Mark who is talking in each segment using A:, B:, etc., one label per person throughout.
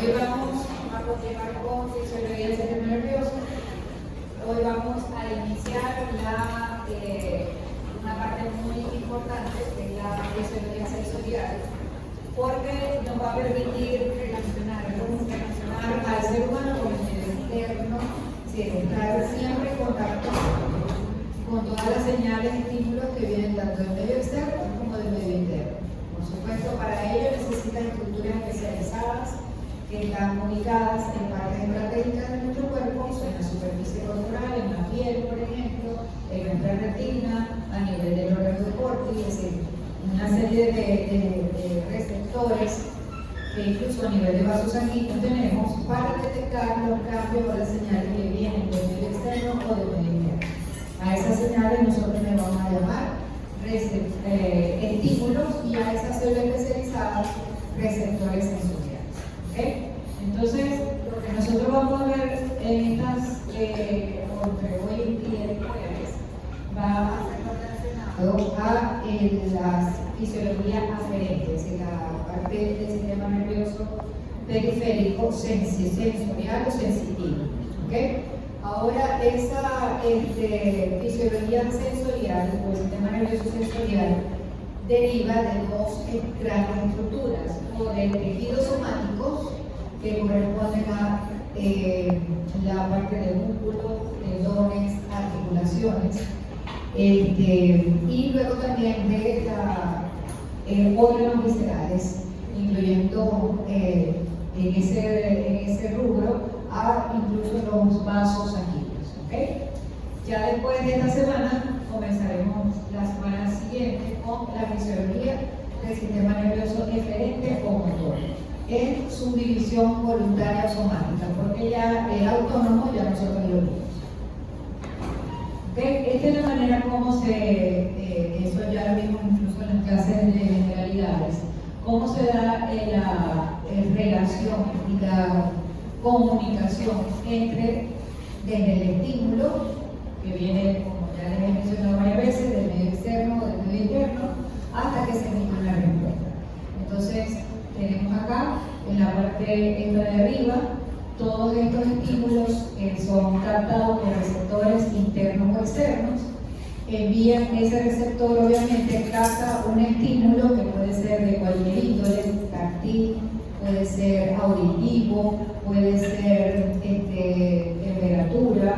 A: Hoy vamos a continuar con fisiología del sistema nervioso. Hoy vamos a iniciar una parte muy importante que es la fisiología sensorial, porque nos va a permitir relacionar al ser humano con el medio externo, estar siempre en contacto con todas las señales y estímulos que vienen tanto del medio externo como del medio interno. Por supuesto, para ello necesita estructuras especializadas que están ubicadas en partes estratégicas de nuestro cuerpo, en la superficie corporal, en la piel, por ejemplo, en nuestra retina, a nivel del órgano de Corti, es decir, una serie de receptores que incluso a nivel de vasos sanguíneos tenemos para detectar los cambios o las señales que vienen del medio externo o del medio interno. A esas señales nosotros le vamos a llamar estímulos y a esas células especializadas receptores sensoriales. ¿Okay? Entonces, lo que nosotros vamos a ver en estas, entre hoy y el jueves, va a ser relacionado a las fisiologías aferentes, en la parte del sistema nervioso periférico sensorial o sensitivo. ¿Okay? Ahora, esa fisiología sensorial o el sistema nervioso sensorial deriva de dos grandes estructuras, o de tejidos somáticos que corresponden a la parte del músculo, tendones, articulaciones, y luego también de órganos viscerales, incluyendo en ese rubro a incluso los vasos sanguíneos. ¿Okay? Ya después de esta semana comenzaremos la semana siguiente con la fisiología del sistema nervioso eferente o motor en su división voluntaria o somática, porque ya el autónomo ya nosotros lo vimos. ¿Okay? Esta es la manera como eso ya lo vimos incluso en las clases de generalidades, cómo se da la relación y la comunicación desde el estímulo, que viene, como ya les he mencionado varias veces, del medio externo o del medio interno, hasta que se emite una respuesta. Entonces, tenemos acá, en la parte esta de arriba, todos estos estímulos son captados por receptores internos o externos. Vía ese receptor, obviamente, capta un estímulo que puede ser de cualquier índole, táctil, puede ser auditivo, puede ser temperatura,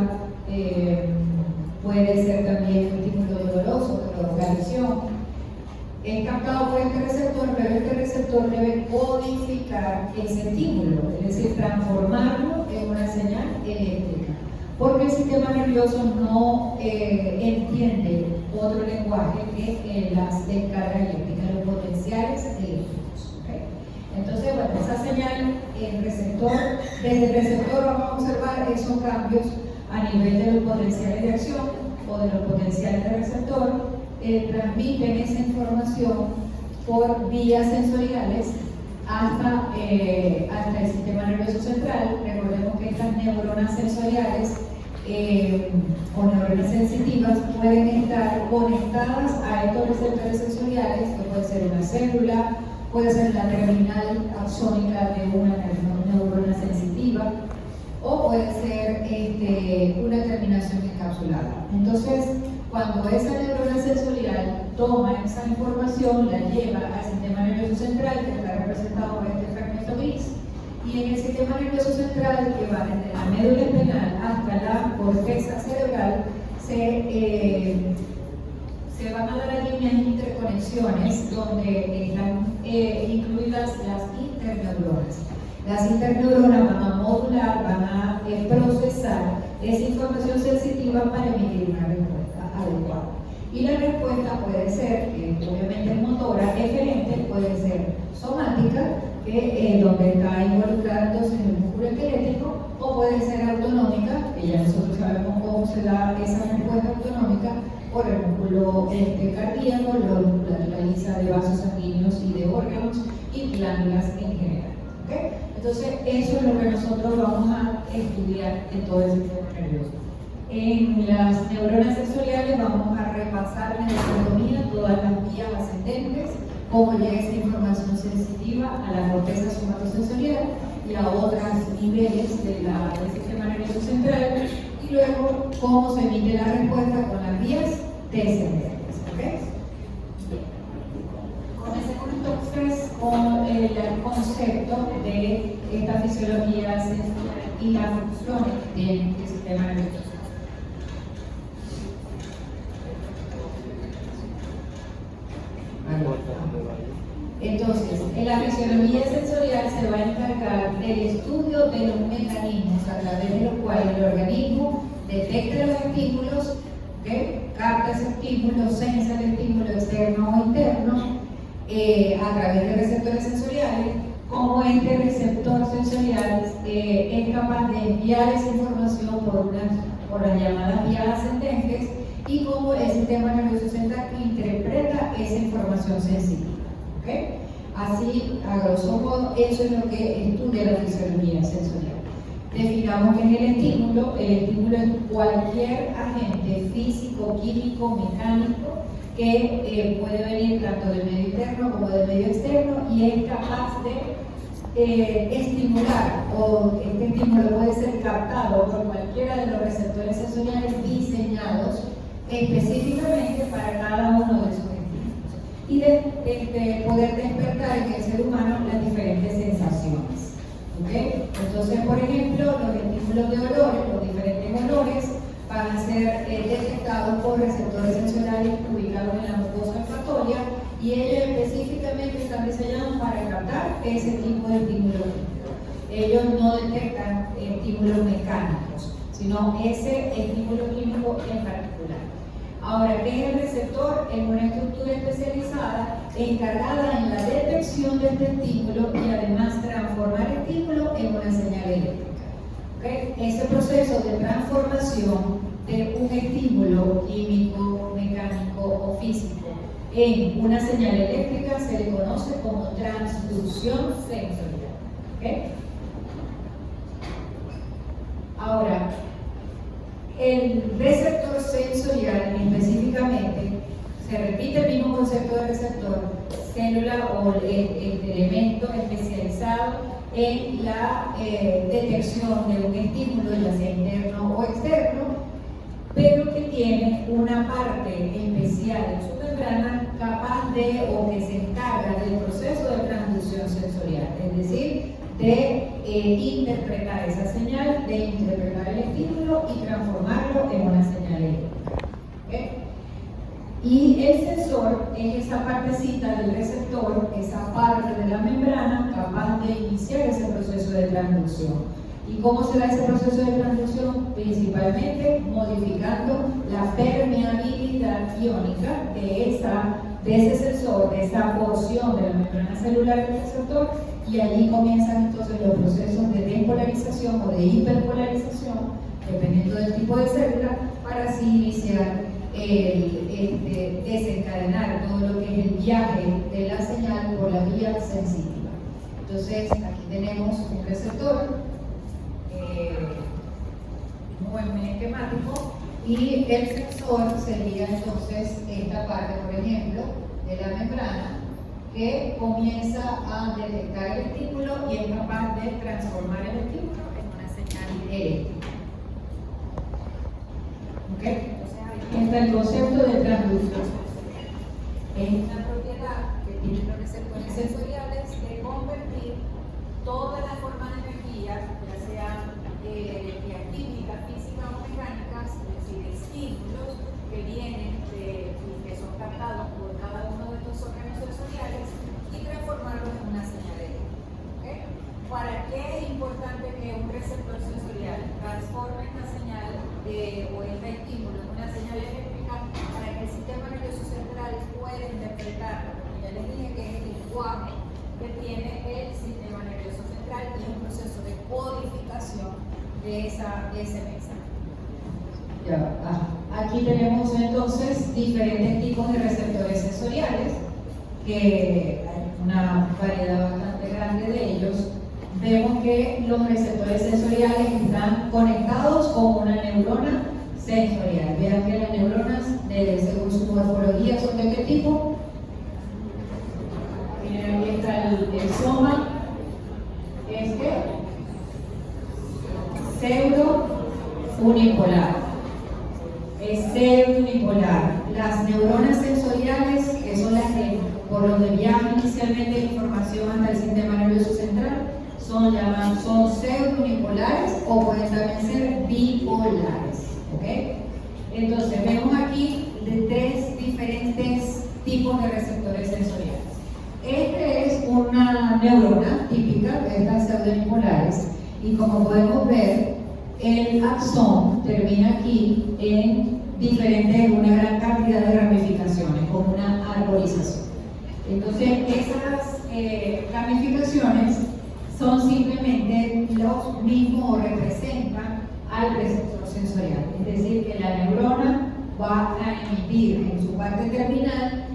A: puede ser también un estímulo doloroso que provoca lesión. Es captado por este receptor, pero este receptor debe codificar ese estímulo, es decir, transformarlo en una señal eléctrica, porque el sistema nervioso no entiende otro lenguaje que las descargas eléctricas, los potenciales eléctricos. ¿Okay? Entonces, bueno, esa señal, desde el receptor vamos a observar esos cambios a nivel de los potenciales de acción o de los potenciales de receptor. Transmiten esa información por vías sensoriales hasta el sistema nervioso central. Recordemos que estas neuronas sensoriales o neuronas sensitivas pueden estar conectadas a estos receptores sensoriales, que puede ser una célula, puede ser la terminal axónica de una neurona sensitiva, o puede ser una terminación encapsulada. Entonces, cuando esa neurona sensorial toma esa información, la lleva al sistema nervioso central, que está representado por este fragmento gris, y en el sistema nervioso central, que va desde la médula espinal hasta la corteza cerebral, se van a dar allí unas interconexiones donde están incluidas las interneuronas. Las interneuronas van a modular, van a procesar esa información sensitiva para emitir una respuesta adecuada. Y la respuesta puede ser, obviamente motora, eferente, puede ser somática, que donde está involucrada entonces el músculo esquelético, o puede ser autonómica, que ya nosotros sabemos cómo se da esa respuesta autonómica por el músculo cardíaco, la musculatura lisa de vasos sanguíneos y de órganos y glándulas en general. ¿Okay? Entonces, eso es lo que nosotros vamos a estudiar en todo el sistema nervioso. En las neuronas sensoriales vamos a repasar en la anatomía todas las vías ascendentes, cómo llega esta información sensitiva a la corteza somatosensorial, y a otros niveles del sistema nervioso central, y luego cómo se emite la respuesta con las vías descendentes. ¿Okay? Comencemos entonces con el concepto de esta fisiología sensorial y las funciones que tiene el sistema nervioso central. Entonces, en la fisiología sensorial se va a encargar del estudio de los mecanismos a través de los cuales el organismo detecta los estímulos, ¿okay? Capta ese estímulo, sensa el estímulo externo o interno a través de receptores sensoriales, cómo este receptor sensorial es capaz de enviar esa información por las llamadas vías ascendentes, y cómo el sistema nervioso central interpreta esa información sensitiva. ¿Okay? Así, a grosso modo, eso es lo que estudia la fisiología sensorial. Definamos qué es el estímulo. El estímulo es cualquier agente físico, químico, mecánico que puede venir tanto del medio interno como del medio externo y es capaz de estimular, o este estímulo puede ser captado por cualquiera de los receptores sensoriales diseñados específicamente para cada uno de esos estímulos y de poder despertar en el ser humano las diferentes sensaciones. ¿Okay? Entonces, por ejemplo, los estímulos de olores, los diferentes olores, van a ser detectados por receptores sensoriales ubicados en la mucosa olfatoria, y ellos específicamente están diseñados para captar ese tipo de estímulos. Ellos no detectan estímulos mecánicos, sino ese estímulo químico en particular. Ahora, ¿qué es el receptor? Es una estructura especializada encargada en la detección de este estímulo y además transformar el estímulo en una señal eléctrica. ¿Okay? Ese proceso de transformación de un estímulo químico, mecánico o físico en una señal eléctrica se le conoce como transducción sensorial. ¿Okay? Ahora, el receptor sensorial específicamente, se repite el mismo concepto de receptor, célula o el elemento especializado en la detección de un estímulo, ya sea interno o externo, pero que tiene una parte especial en su membrana capaz de, o que se encarga del proceso de transducción sensorial, es decir, de interpretar esa señal, de interpretar el estímulo y transformarlo en una señal eléctrica. ¿Okay? Y el sensor es esa partecita del receptor, esa parte de la membrana capaz de iniciar ese proceso de transducción. ¿Y cómo se da ese proceso de transducción? Principalmente modificando la permeabilidad iónica de ese sensor, de esa porción de la membrana celular del receptor, y allí comienzan entonces los procesos de despolarización o de hiperpolarización, dependiendo del tipo de célula, para así iniciar desencadenar todo lo que es el viaje de la señal por la vía sensitiva. Entonces, aquí tenemos un receptor muy esquemático, y el sensor sería entonces esta parte, por ejemplo, de la membrana, que comienza a detectar el estímulo y es capaz de transformar el estímulo en una señal eléctrica. ¿Okay? Aquí está el concepto de transducción. Es una propiedad que tienen los receptores sensoriales de convertir toda la forma de energía, ya sea energía química, física o mecánica, es decir, estímulos que vienen que son captados por cada uno de estos órganos sensoriales, y transformarlos en una señal eléctrica. ¿Okay? ¿Para qué es importante que un receptor sensorial transforme esta señal o este estímulo en una señal eléctrica? Para que el sistema nervioso central pueda interpretarlo. Como ya les dije, que es el lenguaje que tiene el sistema nervioso central, y es un proceso de codificación de ese mensaje. Aquí tenemos entonces diferentes tipos de receptores sensoriales, que hay una variedad bastante grande de ellos. Vemos que los receptores sensoriales están conectados con una neurona sensorial. Vean que las neuronas, según su morfología, son de qué tipo. Miren, aquí está el soma. Es que pseudo unipolar. Es pseudo unipolar. Las neuronas sensoriales, que son las que por donde viaja inicialmente la información hasta el sistema nervioso central, son pseudo unipolares o pueden también ser bipolares. ¿Okay? Entonces vemos aquí de 3 diferentes tipos de receptores sensoriales. Este es una neurona típica de estas pseudounipolares y como podemos ver, el axón termina aquí en una gran cantidad de ramificaciones, como una arborización. Entonces, esas ramificaciones son simplemente los mismos o representan al receptor sensorial. Es decir, que la neurona va a emitir en su parte terminal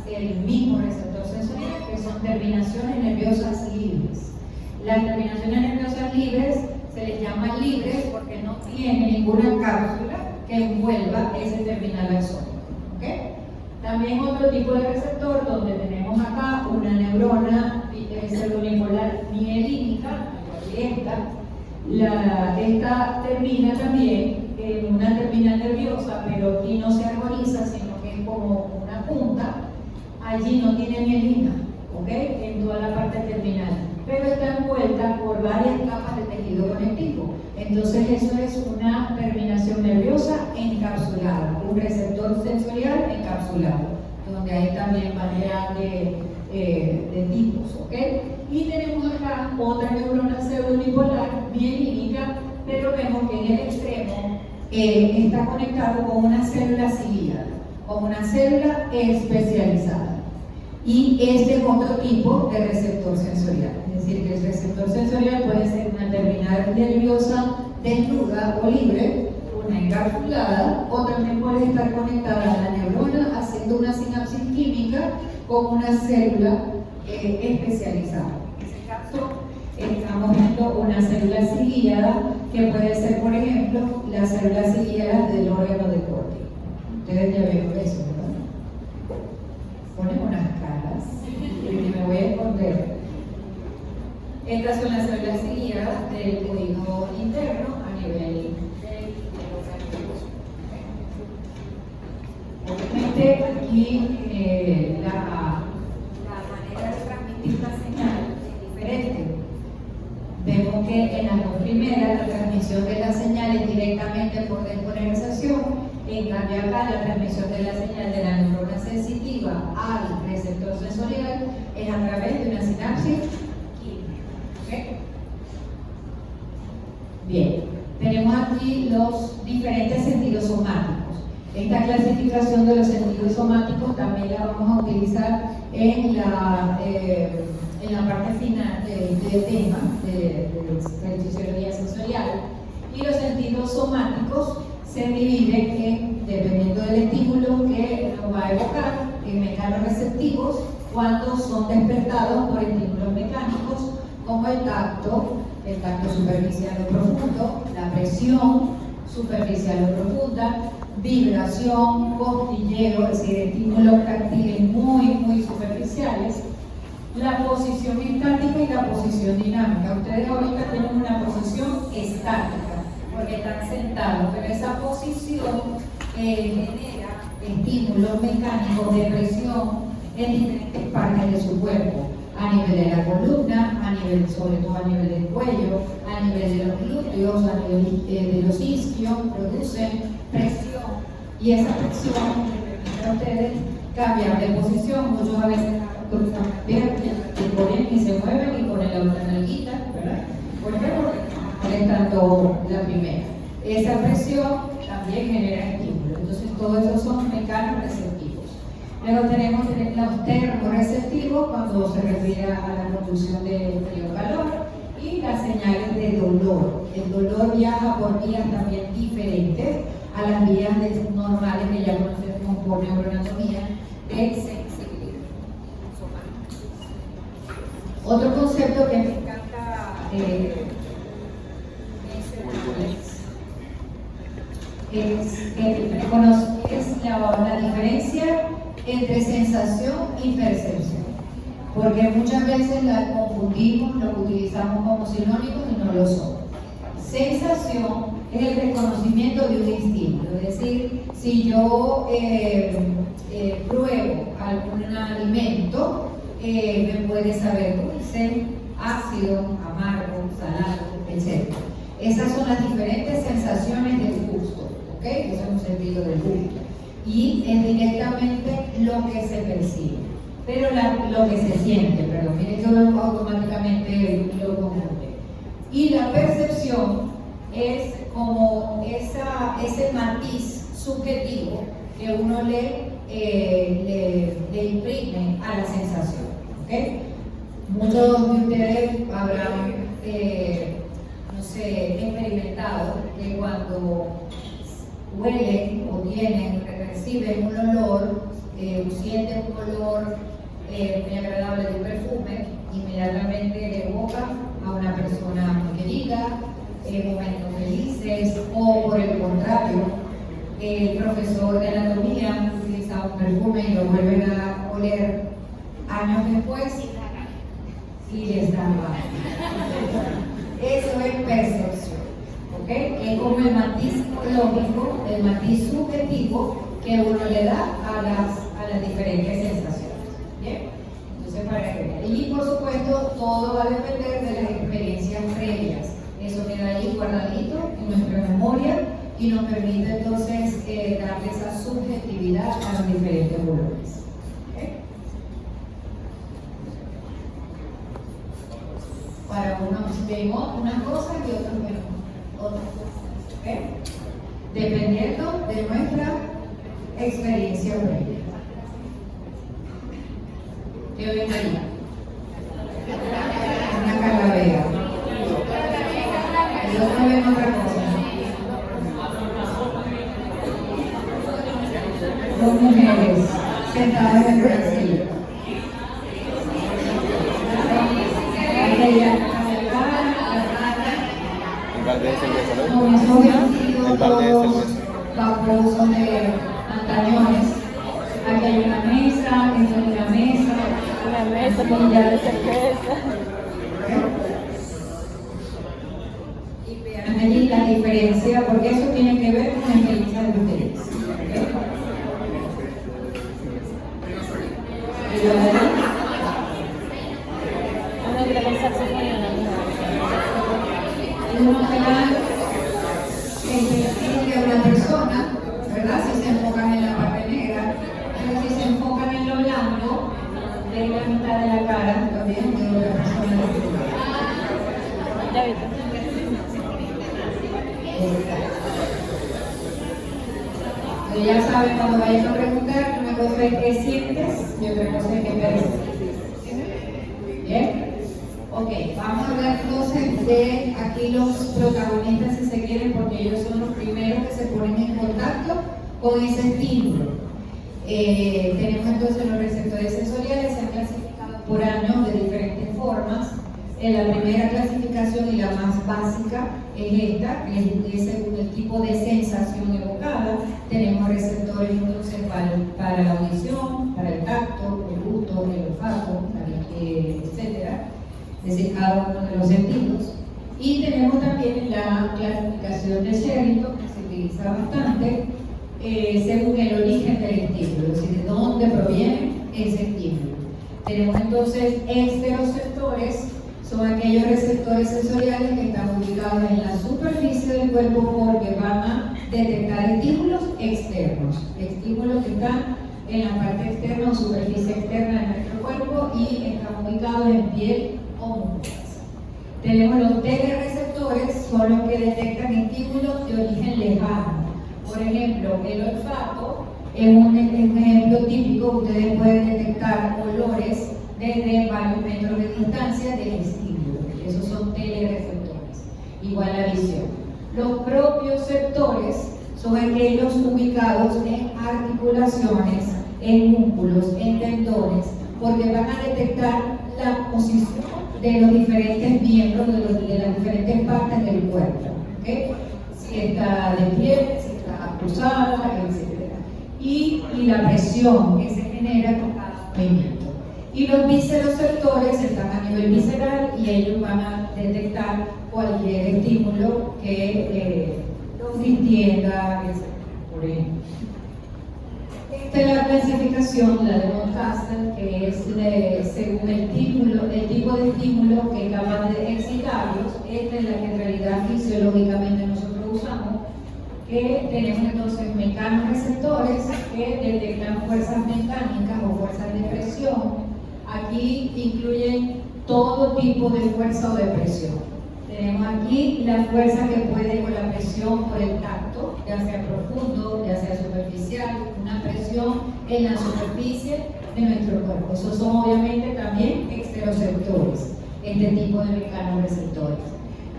A: el mismo receptor sensorial, que son terminaciones nerviosas libres. Las terminaciones nerviosas libres se les llama libres porque no tienen ninguna cápsula que envuelva ese terminal axónico. ¿Okay? También otro tipo de receptor donde tenemos acá una neurona pseudounipolar mielínica, esta termina también en una terminal nerviosa, pero aquí no se arboriza, sino que es como una punta. Allí no tiene mielina, ¿okay? En toda la parte terminal, pero está envuelta por varias capas de tejido conectivo. Entonces eso es una terminación nerviosa encapsulada, un receptor sensorial encapsulado, donde hay también variedad de tipos, ¿ok? Y tenemos acá otra neurona pseudounipolar mielínica, pero vemos que en el extremo está conectado con una célula ciliada, con una célula especializada. Y este es otro tipo de receptor sensorial, es decir, que el receptor sensorial puede ser una terminal nerviosa desnuda o libre, una encapsulada, o también puede estar conectada a la neurona haciendo una sinapsis química con una célula especializada. En ese caso, estamos viendo una célula ciliada que puede ser, por ejemplo, las células ciliadas del órgano de Corti. Ustedes ya ven eso, ¿verdad? Ponen unas caras y me voy a esconder. Estas son las células ciliadas del oído interno a nivel del organismo. Obviamente aquí la manera de transmitir la señal es diferente. Vemos que en las dos primeras la transmisión de la señal es directamente por despolarización. En cambio acá la transmisión de la señal de la neurona sensitiva al receptor sensorial es a través de una sinapsis química. ¿Okay? Bien, tenemos aquí los diferentes sentidos somáticos. Esta clasificación de los sentidos somáticos también la vamos a utilizar en la parte final del tema de fisiología sensorial. Y los sentidos somáticos se dividen en, dependiendo del estímulo que nos va a evocar, en mecanorreceptivos, cuando son despertados por estímulos mecánicos, como el tacto superficial o profundo, la presión superficial o profunda, vibración, cosquilleo, es decir, estímulos táctiles muy superficiales, la posición estática y la posición dinámica. Ustedes ahorita tienen una posición estática, porque están sentados, pero esa posición genera estímulos mecánicos de presión en diferentes partes de su cuerpo, a nivel de la columna, sobre todo a nivel del cuello, a nivel de los glúteos, a nivel de los isquios, producen presión, y esa presión le permite a ustedes cambiar de posición. Muchos a veces cruzan las piernas y ponen y se mueven y ponen la otra nalguita, ¿verdad? ¿Por qué? Porque molestando la primera. Esa presión también genera estímulo. Entonces, todos esos son mecanorreceptivos. Luego tenemos los termorreceptivos cuando se refiere a la conducción de frío-calor y las señales de dolor. El dolor viaja por vías también diferentes a las vías normales que ya conocemos por neuroanatomía de sensibilidad somática. Otro concepto que me encanta es la diferencia entre sensación y percepción, porque muchas veces la confundimos, lo utilizamos como sinónimos y no lo son. Sensación es el reconocimiento de un estímulo, es decir, si yo pruebo algún alimento, me puede saber dulce, ácido, amargo, salado, etc. Esas son las diferentes sensaciones del gusto, ¿ok? Eso es un sentido del gusto. Y es directamente lo que se percibe, pero lo que se siente, perdón, miren que yo automáticamente lo confunde. Y la percepción es como ese matiz subjetivo que uno le imprime a la sensación, ¿ok? Muchos de ustedes habrán, no sé, experimentado que cuando huelen o reciben un olor, sienten un olor muy agradable de un perfume, inmediatamente le evoca a una persona muy querida, momentos felices, o por el contrario, el profesor de anatomía utiliza un perfume y lo vuelven a oler años después y les da mal. Eso es percepción, ¿ok? Es como el matiz lógico, el matiz subjetivo que uno le da a las diferentes sensaciones, ¿bien? Entonces, para que vean. Y por supuesto, todo va a depender de las experiencias previas. Eso queda ahí guardadito en nuestra memoria y nos permite entonces darle esa subjetividad a los diferentes olores. ¿Okay? Para unos vemos una cosa y otros vemos otra cosa. ¿Okay? Dependiendo de nuestra experiencia previa. ¿Qué ven ahí? Una calavera. Y otro ven otra cosa. Dos mujeres sentadas en una silla.
B: El balde de cerveza,
A: Con esos vestidos todos vaporosos de antañones. Aquí hay una mesa, esta es una mesa.
C: Una mesa con ya de cerveza.
A: Y vean allí la diferencia, porque eso tiene que ver con la experiencia de ustedes. Y lo de
C: Un hombre con saxofón y una mujer.
A: uno verá que una persona, ¿verdad? Si se enfocan en la parte negra, pero si se enfocan en lo blanco, ven la mitad de la cara también de otra persona.
C: Ya viste.
A: Pero ya saben, cuando vayan a preguntar, una cosa es qué sientes y otra cosa es qué percibes. ¿Bien? Ok, vamos a hablar entonces de aquí los protagonistas, si se quieren, porque ellos son los primeros que se ponen en contacto con ese estímulo. Tenemos entonces los receptores sensoriales, se han clasificado por años de diferentes formas. La primera clasificación y la más básica es esta, que es según el tipo de sensación evocada. Tenemos receptores entonces para la audición, para el tacto, el gusto, el olfato, etc. Es decir, cada uno de los sentidos. Y tenemos también la clasificación de Sherrington, que se utiliza bastante, según el origen del estímulo, es decir, de dónde proviene ese estímulo. Tenemos entonces esteroceptores, son aquellos receptores sensoriales que están ubicados en la superficie del cuerpo porque van a detectar estímulos externos, estímulos que están en la parte externa o superficie externa de nuestro cuerpo y están ubicados en piel o músculos. Tenemos los telereceptores, son los que detectan estímulos de origen lejano. Por ejemplo, el olfato es un ejemplo típico. Ustedes pueden detectar olores desde varios metros de distancia del estímulo. Esos son telereceptores. Igual la visión. Los propioceptores son aquellos ubicados en articulaciones, en músculos, en tendones, porque van a detectar la posición de los diferentes miembros, de las diferentes partes del cuerpo. ¿Okay? Si está de pie, si está cruzada, etc. Y la presión que se genera con cada movimiento. Y los visceroceptores están a nivel visceral y ellos van a detectar cualquier estímulo que distienda, por ejemplo. Esta es la clasificación, la de von Kastel, que es según el tipo de estímulo que es capaz de excitarlos. Esta es la que en realidad fisiológicamente nosotros usamos, que tenemos entonces mecanorreceptores que detectan fuerzas mecánicas o fuerzas de presión. Aquí incluyen todo tipo de fuerza o de presión. Tenemos aquí la fuerza que puede con la presión por el tacto, ya sea profundo, ya sea superficial, una presión en la superficie de nuestro cuerpo. Esos son obviamente también exteroceptores, este tipo de mecanorreceptores.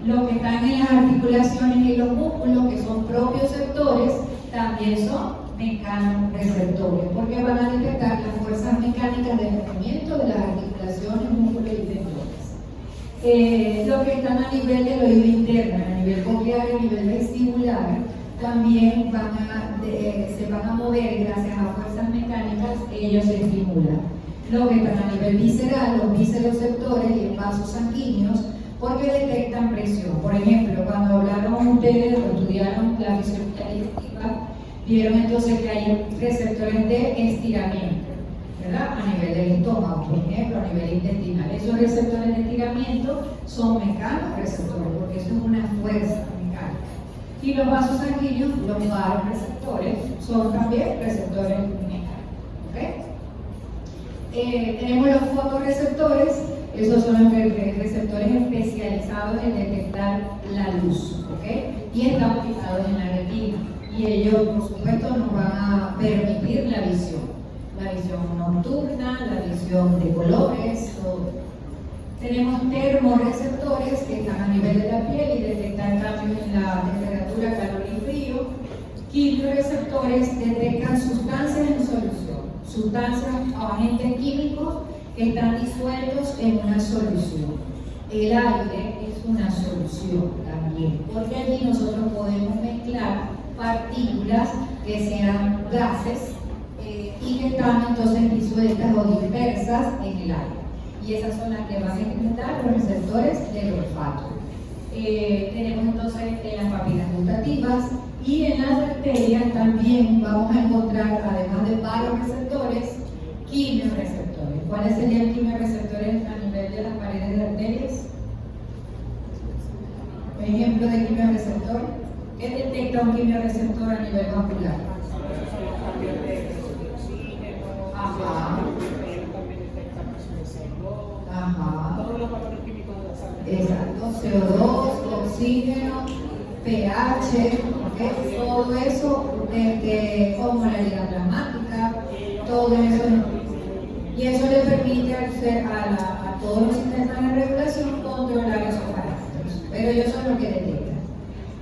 A: Los que están en las articulaciones y los músculos, que son propioceptores, también son mecanorreceptores, porque van a detectar las fuerzas mecánicas de movimiento de las articulaciones, músculos y tendones. Los que están a nivel del oído interno, a nivel coclear y a nivel vestibular, también se van a mover gracias a fuerzas mecánicas, ellos se estimulan. Los que están a nivel visceral, los visceroceptores y vasos sanguíneos, porque detectan presión. Por ejemplo, cuando hablaron ustedes o estudiaron la fisiología digestiva, vieron entonces que hay receptores de estiramiento, ¿verdad? A nivel del estómago, por ejemplo, a nivel intestinal. Esos receptores de estiramiento son mecanorreceptores, porque eso es una fuerza mecánica. Y los vasos sanguíneos, los vasoreceptores, son también receptores mecánicos. ¿Okay? Tenemos los fotorreceptores, esos son los receptores especializados en detectar la luz, ¿okay? Y están ubicados en la retina. Y ellos, por supuesto, nos van a permitir la visión nocturna, la visión de colores, todo. Tenemos termorreceptores que están a nivel de la piel y detectan cambios en la temperatura, calor y frío. Quimioreceptores detectan sustancias en solución, sustancias o agentes químicos que están disueltos en una solución. El aire es una solución también, porque allí nosotros podemos mezclar partículas que sean gases y que están entonces disueltas o dispersas en el aire. Y esas son las que van a incrementar los receptores del olfato. Tenemos entonces en las papilas gustativas y en las arterias también vamos a encontrar, además de varios receptores, quimioreceptores. ¿Cuáles serían quimioreceptores a nivel de las paredes de arterias? Ejemplo de quimioreceptor. ¿Qué detecta un quimioreceptor a nivel vascular? Ajá. Ajá. Exacto. CO2, oxígeno, pH, ¿okay? Todo eso, osmolaridad plasmática, todo eso. Y eso le permite a todos los sistemas de regulación controlar esos parámetros. Pero ellos son los que detectan.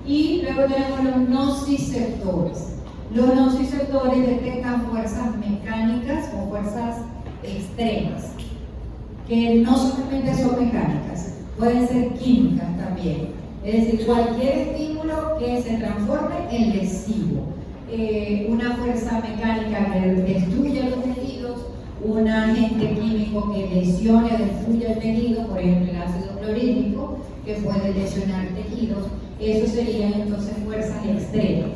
A: Y luego tenemos los nociceptores. Los nociceptores detectan fuerzas mecánicas o fuerzas extremas, que no solamente son mecánicas, pueden ser químicas también. Es decir, cualquier estímulo que se transforme en lesivo. Una fuerza mecánica que destruya los tejidos, un agente químico que lesione o destruya el tejido, por ejemplo el ácido clorhídrico, que puede lesionar tejidos. Eso serían entonces fuerzas extremas.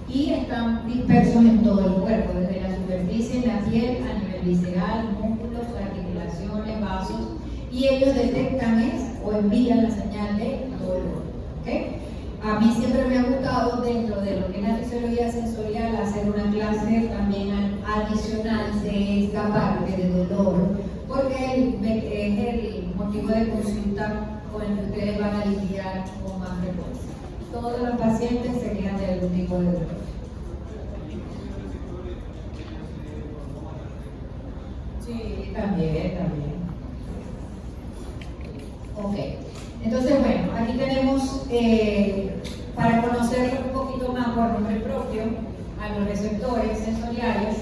A: Y están dispersos en todo el cuerpo, desde la superficie, la piel, a nivel visceral, músculos, articulaciones, vasos, y ellos detectan o envían la señal de dolor. ¿Okay? A mí siempre me ha gustado, dentro de lo que es la fisiología sensorial, hacer una clase también adicional de esta parte de dolor, porque es el motivo de consulta con el que ustedes van a lidiar con más frecuencia. Todos los pacientes se quejan de algún tipo de dolor. Sí, también. Ok. Entonces, bueno, aquí tenemos, para conocerlo un poquito más por nombre propio, a los receptores sensoriales.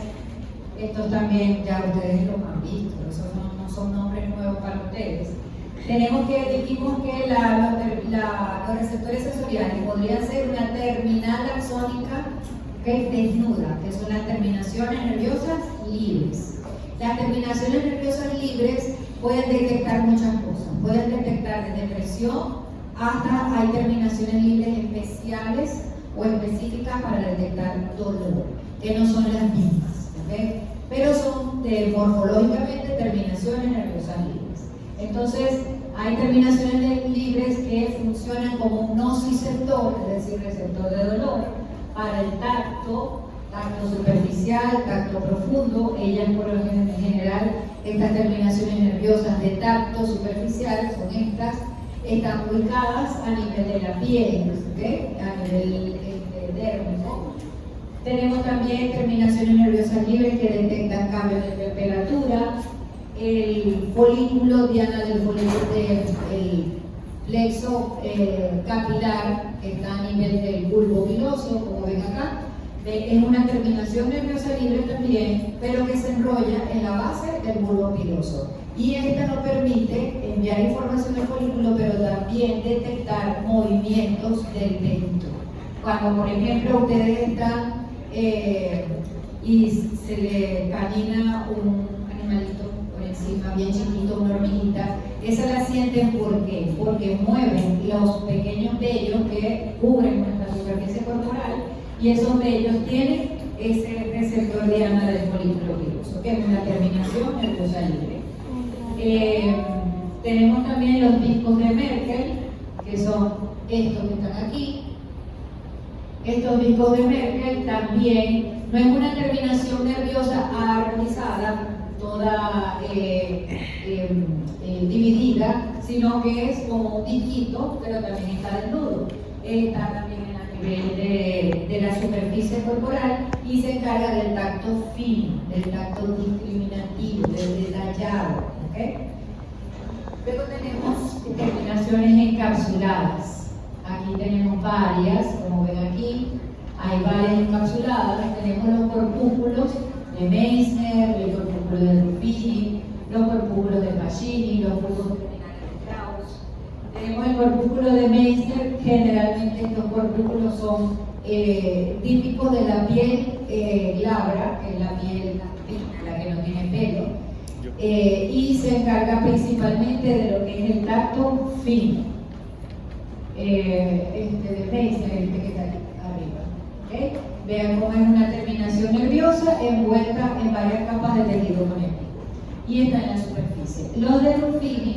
A: Estos también ya ustedes los han visto, esos no son nombres nuevos para ustedes. Dijimos que los receptores sensoriales podrían ser una terminal axónica desnuda, que son las terminaciones nerviosas libres. Las terminaciones nerviosas libres pueden detectar muchas cosas. Pueden detectar desde presión hasta hay terminaciones libres especiales o específicas para detectar dolor, que no son las mismas, ¿okay? Pero son morfológicamente terminaciones nerviosas libres. Entonces, hay terminaciones libres que funcionan como un nociceptor, es decir, receptor de dolor, para el tacto superficial, tacto profundo. Ellas, por lo general, estas terminaciones nerviosas de tacto superficial son estas, están ubicadas a nivel de la piel, ¿okay? A nivel dérmico. Tenemos también terminaciones nerviosas libres que detectan cambios de temperatura. El folículo diana del folículo del plexo capilar, que está a nivel del bulbo piloso, como ven acá, es una terminación nerviosa libre también, pero que se enrolla en la base del bulbo piloso. Y esta nos permite enviar información al folículo, pero también detectar movimientos del tejido. Cuando, por ejemplo, ustedes están y se le camina un animalito por encima, bien chiquito, una hormiguita, esa la sienten ¿por qué? Porque mueven los pequeños vellos que cubren nuestra superficie corporal, y esos vellos tienen ese receptor diana del folículo piloso, que es una terminación nerviosa libre. Tenemos también los discos de Merkel, que son estos que están aquí. Estos discos de Merkel también no es una terminación nerviosa armonizada, toda dividida, sino que es como un disquito, pero también está desnudo. Está también a nivel de la superficie corporal y se encarga del tacto fino, del tacto discriminativo, del detallado. ¿Okay? Luego tenemos terminaciones encapsuladas. Aquí tenemos varias, como ven aquí, hay varias encapsuladas. Tenemos los corpúsculos de Meissner, el corpúsculo de Ruffini, los corpúsculos de Pacini, los bulbos terminales de Krauss. Tenemos el corpúsculo de Meissner. Generalmente estos corpúsculos son típicos de la piel glabra, que es la piel la que no tiene pelo, y se encarga principalmente de lo que es el tacto fino. De Meissner, que está aquí arriba. ¿Okay? Vean cómo es una terminación nerviosa envuelta en varias capas de tejido conectivo y está en la superficie. Los de Ruffini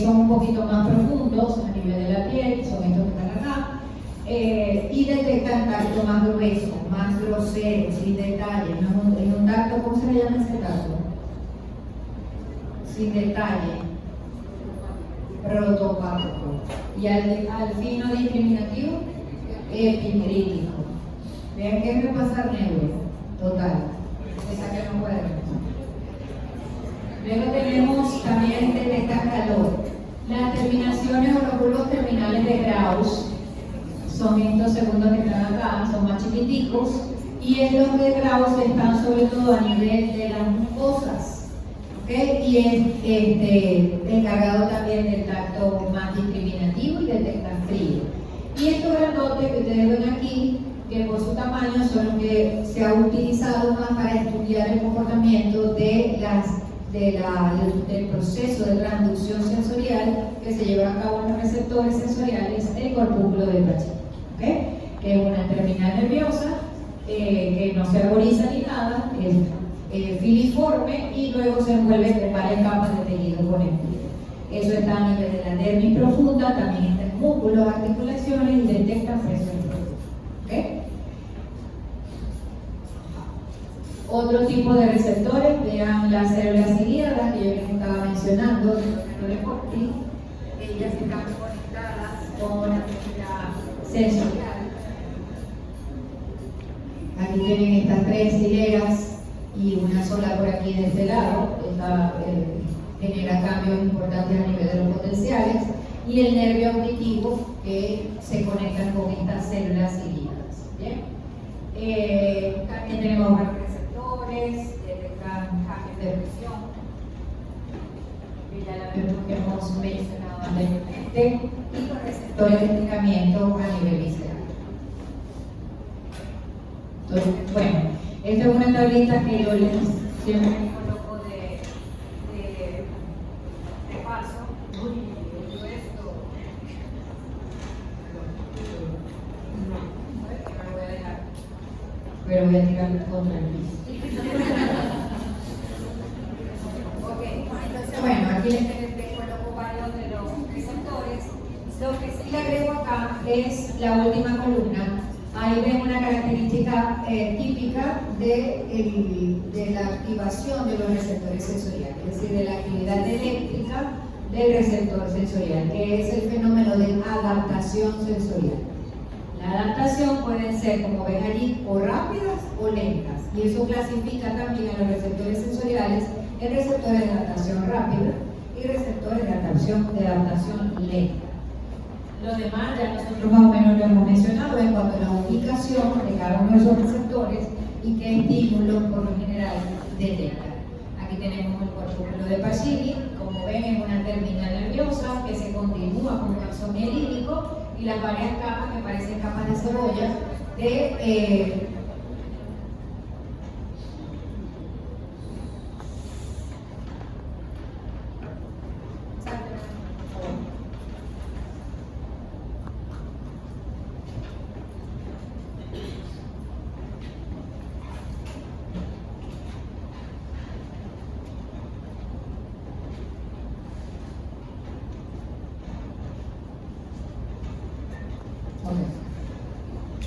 A: son un poquito más profundos a nivel de la piel, son estos que están acá, y detectan tacto más grueso, más grosero, sin detalle. No es un tacto, ¿cómo se le llama ese tacto? Sin detalle. Protopático. Y al fino discriminativo, epicrítico. Vean que me pasa neuro, total. Esa que no puede ver. Luego tenemos también detectar calor. Las terminaciones o los bulbos terminales de Krauss son estos segundos que están acá, son más chiquiticos, y estos de Krauss están sobre todo a nivel de las mucosas. ¿Okay? Y es encargado también del tacto más discriminativo y detecta frío. Y estos grandotes que ustedes ven aquí, que por su tamaño son los que se ha utilizado más para estudiar el comportamiento del proceso de transducción sensorial que se lleva a cabo en los receptores sensoriales del corpúsculo de Pacini. ¿Okay? Que es una terminal nerviosa que no se arboriza ni nada, es filiforme y luego se envuelve en varias capas de tejido conectivo. Eso está a nivel de la dermis profunda, también está en músculos, articulaciones y detecta presión profunda. ¿Okay? Otro tipo de receptores, vean las células ciliadas que yo les estaba mencionando, de Corti. Ellas están conectadas con la sensorial. Aquí tienen estas tres hileras y una sola por aquí de este lado. Esta genera cambios importantes a nivel de los potenciales, y el nervio auditivo que se conecta con estas células ciliadas. ¿Bien? También tenemos varios receptores, detectan cambios de presión, que ya la hemos mencionado anteriormente, y los receptores de estiramiento a nivel visceral. Entonces, bueno, esta es una tablita que yo les siempre coloco pero voy a tirar contra el piso. Ok, entonces bueno, aquí les coloco varios de los receptores. Lo que sí le agrego acá es la última columna. Ahí ven una característica típica de la activación de los receptores sensoriales, es decir, de la actividad eléctrica del receptor sensorial, que es el fenómeno de adaptación sensorial. La adaptación pueden ser, como ven allí, o rápidas o lentas, y eso clasifica también a los receptores sensoriales en receptores de adaptación rápida y receptores de adaptación lenta. Lo demás ya nosotros más o menos lo hemos mencionado en cuanto a la ubicación de cada uno de esos receptores y qué estímulos por lo general detectan. Aquí tenemos el corpúsculo de Pacini, como ven es una terminal nerviosa que se continúa con un axón mielínico y las varias capas que parecen capas de cebolla de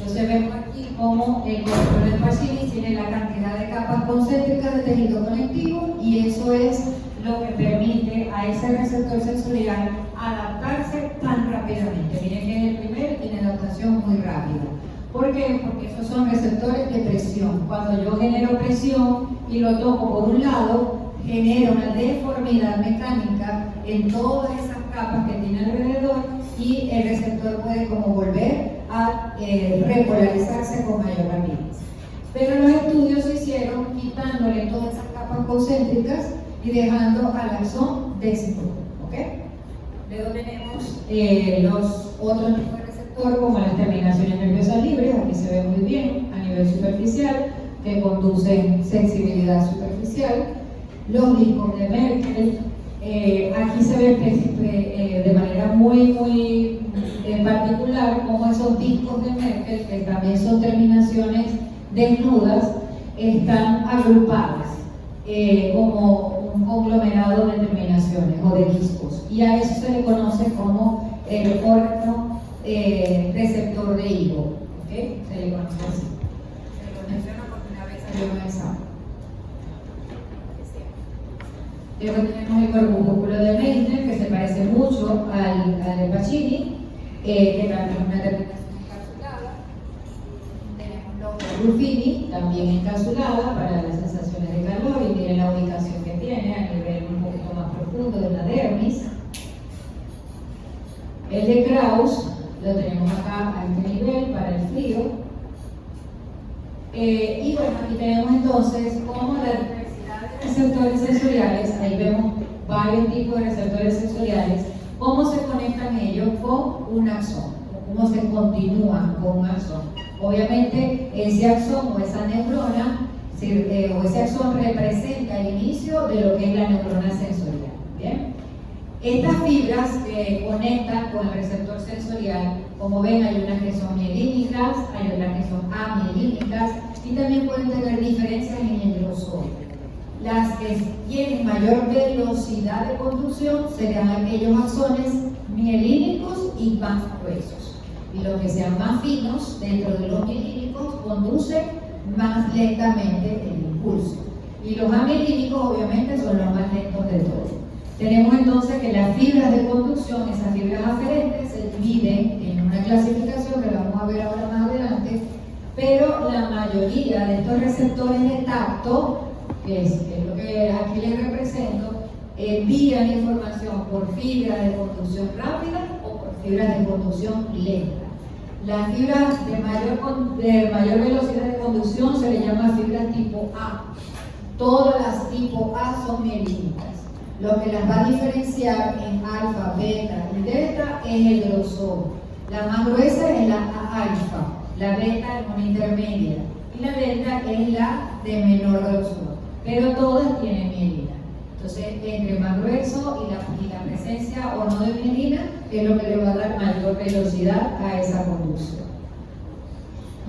A: Entonces vemos aquí cómo el corpúsculo de Pacini tiene la cantidad de capas concéntricas de tejido conectivo y eso es lo que permite a ese receptor sensorial adaptarse tan rápidamente. Miren que es el primero y tiene adaptación muy rápida. ¿Por qué? Porque esos son receptores de presión. Cuando yo genero presión y lo toco por un lado, genera una deformidad mecánica en todas esas capas que tiene alrededor y el receptor puede como volver a repolarizarse con mayor rapidez. Pero los estudios se hicieron quitándole todas esas capas concéntricas y dejando al axón desnudo. ¿Ok? Luego tenemos los otros tipos de receptor como las terminaciones nerviosas libres, aquí se ve muy bien a nivel superficial, que conducen sensibilidad superficial. Los discos de Merkel, aquí se ve de manera muy particular como esos discos de Merkel, que también son terminaciones desnudas, están agrupadas como un conglomerado de terminaciones o de discos, y a eso se le conoce como el órgano receptor de higo. ¿Okay? Se le conoce así. Se lo menciono porque una vez salió un examen. Luego tenemos el corpúsculo de Meissner, que se parece mucho al de Pacini, que también es una terminación encapsulada. Tenemos los Ruffini, también encapsulada para las sensaciones de calor, y miren la ubicación que tiene a nivel un poquito más profundo de la dermis. El de Krauss lo tenemos acá a este nivel para el frío. Y bueno, aquí tenemos entonces cómo la diversidad de receptores sensoriales, ahí vemos varios tipos de receptores sensoriales, cómo se conectan ellos con un axón, cómo se continúan con un axón. Obviamente ese axón o esa neurona o ese axón representa el inicio de lo que es la neurona sensorial. ¿Bien? Estas fibras que conectan con el receptor sensorial, como ven, hay unas que son mielínicas, hay otras que son amielínicas y también pueden tener diferencias en el grosor. Las que tienen mayor velocidad de conducción serían aquellos axones mielínicos y más gruesos. Y los que sean más finos dentro de los mielínicos conducen más lentamente el impulso. Y los amielínicos obviamente son los más lentos de todos. Tenemos entonces que las fibras de conducción, esas fibras aferentes, se dividen en una clasificación que vamos a ver ahora más adelante, pero la mayoría de estos receptores de tacto, que es lo que aquí les represento, envían información por fibras de conducción rápida o por fibras de conducción lenta. Las fibras de mayor velocidad de conducción se le llama fibras tipo A. Todas las tipo A son mielínicas. Lo que las va a diferenciar en alfa, beta y delta es el grosor. La más gruesa es la alfa, la beta es una intermedia y la delta es la de menor grosor. Pero todas tienen mielina. Entonces, entre más grueso y la presencia o no de mielina es lo que le va a dar mayor velocidad a esa conducción.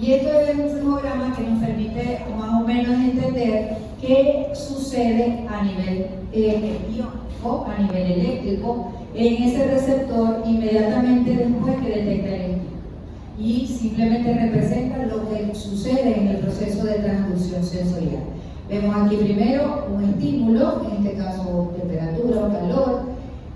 A: Y esto es un fluograma que nos permite más o menos entender qué sucede a nivel iónico, a nivel eléctrico, en ese receptor inmediatamente después que detecta el estímulo. Y simplemente representa lo que sucede en el proceso de transducción sensorial. Vemos aquí primero un estímulo, en este caso temperatura o calor.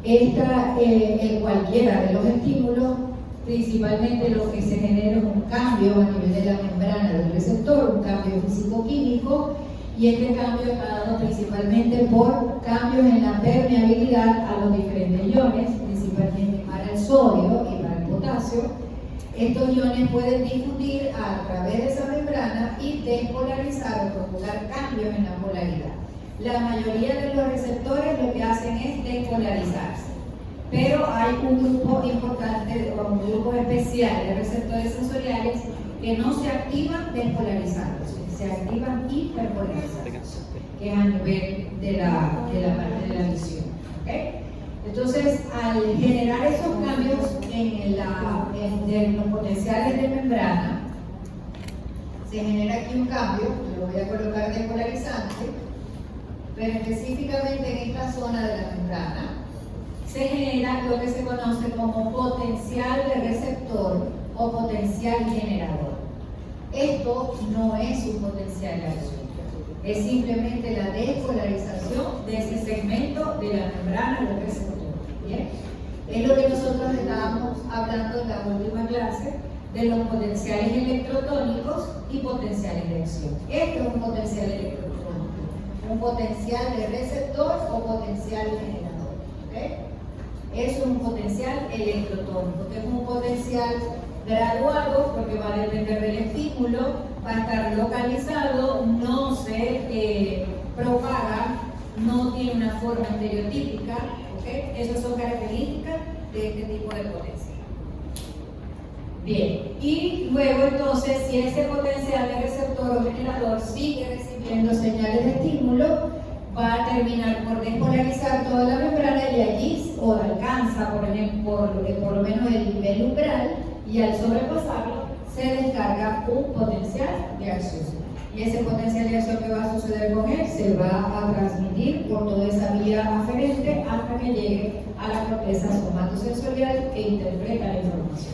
A: En cualquiera de los estímulos, principalmente lo que se genera es un cambio a nivel de la membrana del receptor, un cambio físico-químico, y este cambio está dado principalmente por cambios en la permeabilidad a los diferentes iones, principalmente para el sodio y para el potasio. Estos iones pueden difundir a través de esa membrana y despolarizar o provocar cambios en la polaridad. La mayoría de los receptores lo que hacen es despolarizarse, pero hay un grupo importante o un grupo especial de receptores sensoriales que no se activan despolarizándose, se activan hiperpolarizándose, que es a nivel de la parte de la visión. ¿Okay? Entonces, al generar esos cambios en los potenciales de membrana, se genera aquí un cambio, lo voy a colocar despolarizante, pero específicamente en esta zona de la membrana, se genera lo que se conoce como potencial de receptor o potencial generador. Esto no es un potencial de acción, es simplemente la despolarización de ese segmento de la membrana del receptor. ¿Bien? Es lo que nosotros estábamos hablando en la última clase de los potenciales electrotónicos y potenciales de acción. Esto es un potencial electrotónico, un potencial de receptor o potencial generador. ¿Okay? Eso es un potencial electrotónico, que es un potencial graduado porque va a depender del estímulo, va a estar localizado, no se propaga, no tiene una forma estereotípica. ¿Okay? Esas son características de este tipo de potencial. Bien, y luego entonces, si ese potencial de receptor o generador sigue recibiendo señales de estímulo, va a terminar por despolarizar toda la membrana y allí, o alcanza por lo menos el nivel umbral, y al sobrepasarlo se descarga un potencial de acción. Y ese potencial de acción que va a suceder con él se va a transmitir por toda esa vía aferente hasta que llegue a la corteza somatosensorial que interpreta la información.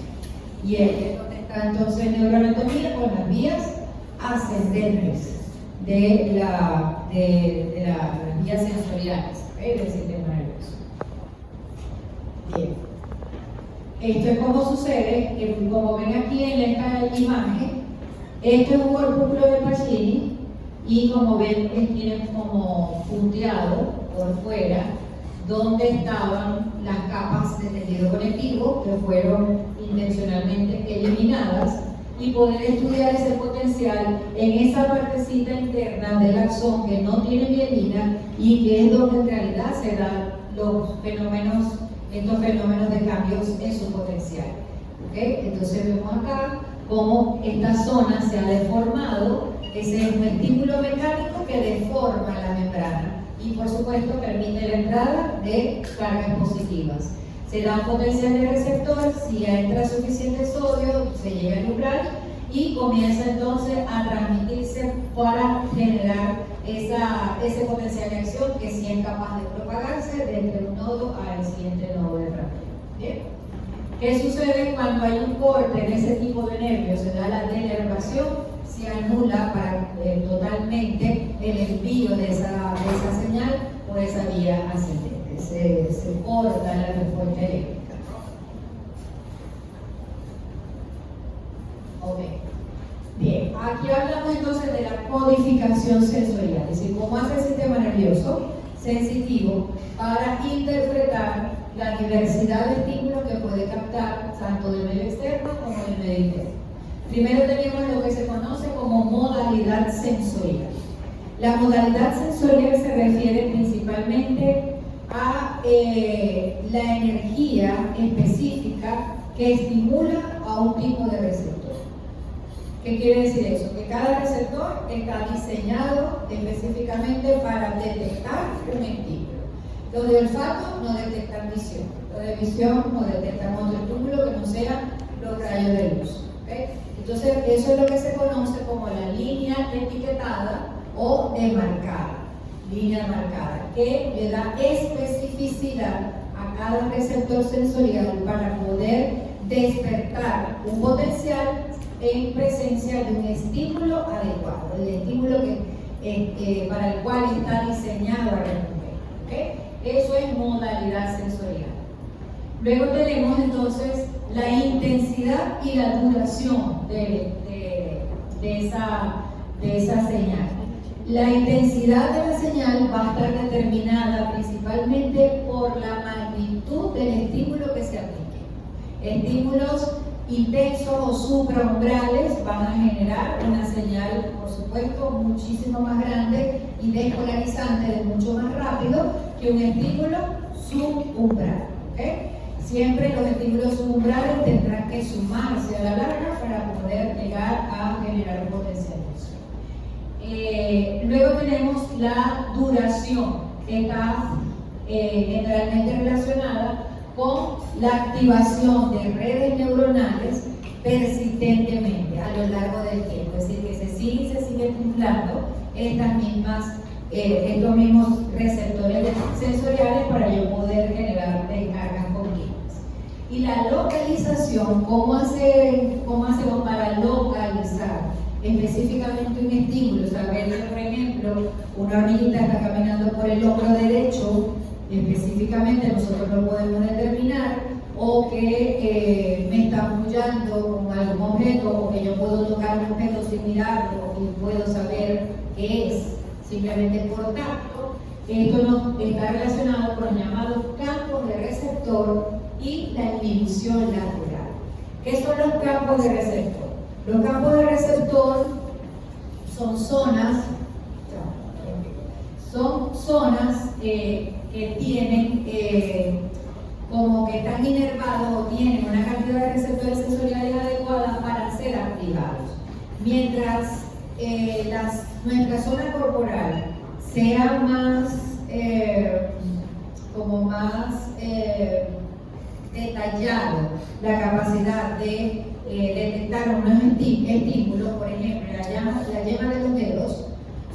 A: Y ahí es donde está entonces neuroanatomía con las vías ascendentes de las vías sensoriales, del sistema nervioso. Bien. Esto es como sucede, que como ven aquí en esta imagen, esto es un corpúsculo de Pacini y como ven tiene como punteado por fuera donde estaban las capas de tejido conectivo que fueron intencionalmente eliminadas y poder estudiar ese potencial en esa partecita interna del axón que no tiene mielina y que es donde en realidad se dan estos fenómenos de cambios en su potencial. ¿Okay? Entonces vemos acá cómo esta zona se ha deformado. Ese es un estímulo mecánico que deforma la membrana y por supuesto permite la entrada de cargas positivas. Se da un potencial de receptor, si entra suficiente sodio, se llega al umbral y comienza entonces a transmitirse para generar ese potencial de acción que sí es capaz de propagarse desde un nodo al siguiente nodo de radio. ¿Bien? ¿Qué sucede cuando hay un corte en ese tipo de nervios? Se da la denervación, se anula totalmente el envío de esa señal por esa vía ascendente. Se corta la respuesta eléctrica. Ok. Bien, aquí hablamos entonces de la codificación sensorial, es decir, cómo hace el sistema nervioso sensitivo para interpretar la diversidad de estímulos que puede captar tanto del medio externo como del medio interno. Primero tenemos lo que se conoce como modalidad sensorial. La modalidad sensorial se refiere principalmente a la energía específica que estimula a un tipo de receptor. ¿Qué quiere decir eso? Que cada receptor está diseñado específicamente para detectar un estímulo. Los de olfato no detectan visión, los de visión no detectan otro estímulo que no sean los rayos de luz. ¿Okay? Entonces, eso es lo que se conoce como la línea etiquetada o demarcada, línea marcada, que le da especificidad a cada receptor sensorial para poder despertar un potencial en presencia de un estímulo adecuado, el estímulo para el cual está diseñado a responder. ¿Okay? Eso es modalidad sensorial. Luego tenemos entonces la intensidad y la duración de esa señal. La intensidad de la señal va a estar determinada principalmente por la magnitud del estímulo que se aplique. Estímulos intensos o supraumbrales van a generar una señal, por supuesto, muchísimo más grande y despolarizante, mucho más rápido que un estímulo subumbral. ¿Okay? Siempre los estímulos subumbrales tendrán que sumarse a la larga para poder llegar a generar un potencial. Luego tenemos la duración, que está generalmente relacionada con la activación de redes neuronales persistentemente a lo largo del tiempo, es decir, que se sigue estimulando estos mismos receptores sensoriales para yo poder generar descargas continuas. Y la localización, ¿cómo hacemos para localizar específicamente un estímulo? Saber, por ejemplo, una hormiguita está caminando por el hombro derecho, específicamente nosotros lo podemos determinar, o que me está apoyando con algún objeto, o que yo puedo tocar un objeto sin mirarlo y puedo saber qué es, simplemente por tacto. Esto nos está relacionado con los llamados campos de receptor y la inhibición lateral. ¿Qué son los campos de receptor? Los campos de receptor son zonas que tienen como que están inervados o tienen una cantidad de receptores sensoriales adecuada para ser activados. Mientras nuestra zona corporal sea más detallado la capacidad de detectar unos estímulos, por ejemplo, la yema de los dedos,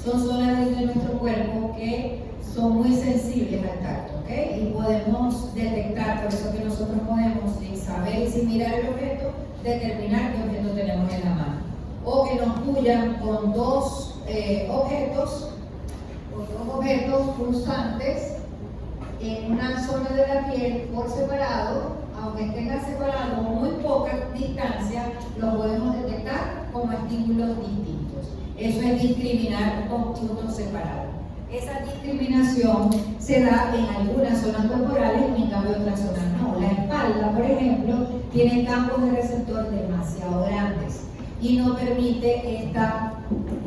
A: son zonas de nuestro cuerpo que son muy sensibles al tacto, ¿okay? Y podemos detectar, por eso que nosotros podemos, sin saber y sin mirar el objeto, determinar qué objeto tenemos en la mano. O que nos pullan con dos objetos pulsantes en una zona de la piel por separado, aunque estén separados muy poca distancia, los podemos detectar como estímulos distintos. Eso es discriminar con puntos separados. Esa discriminación se da en algunas zonas corporales y en cambio en otras zonas no. La espalda, por ejemplo, tiene campos de receptor demasiado grandes y no permite esta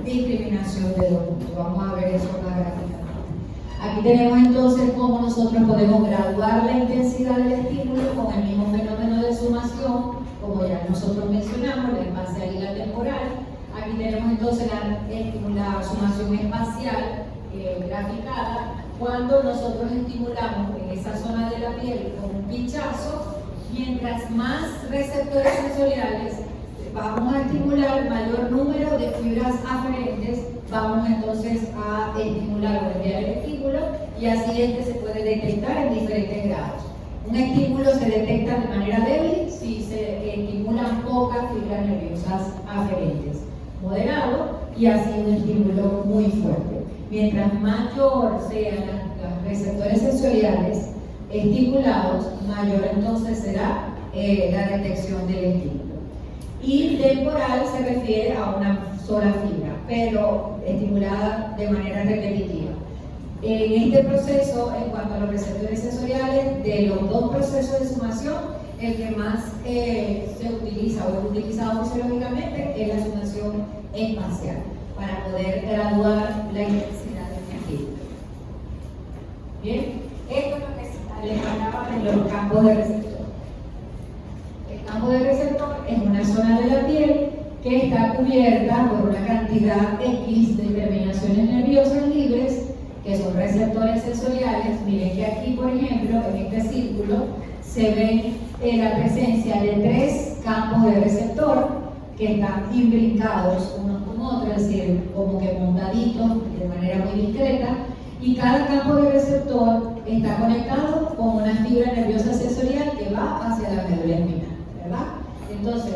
A: discriminación de dos puntos. Vamos a ver eso más gráficamente. Aquí tenemos entonces cómo nosotros podemos graduar la intensidad del estímulo con el mismo fenómeno de sumación, como ya nosotros mencionamos, la espacial y la temporal. Aquí tenemos entonces la sumación espacial graficada, cuando nosotros estimulamos en esa zona de la piel con un pinchazo, mientras más receptores sensoriales vamos a estimular, mayor número de fibras aferentes vamos entonces a estimular o enviar el estímulo, y así se puede detectar en diferentes grados. Un estímulo se detecta de manera débil si se estimulan pocas fibras nerviosas aferentes, moderado, y así un estímulo muy fuerte. Mientras mayor sean los receptores sensoriales estimulados, mayor entonces será la detección del estímulo. Y temporal se refiere a una sola fibra, pero estimulada de manera repetitiva. En este proceso, en cuanto a los receptores sensoriales, de los dos procesos de sumación, el que más se utiliza o es utilizado fisiológicamente es la sumación espacial, para poder graduar la intensidad del estímulo. Bien, esto es lo que les hablaba de los campos de receptor. El campo de receptor es una zona de la piel que está cubierta por una cantidad X de terminaciones nerviosas libres, que son receptores sensoriales. Miren que aquí, por ejemplo, en este círculo, se ve la presencia de 3 campos de receptor, que están imbrincados unos con otros, es decir, como que montaditos de manera muy discreta, y cada campo de receptor está conectado con una fibra nerviosa sensorial que va hacia la médula espinal, ¿verdad? Entonces,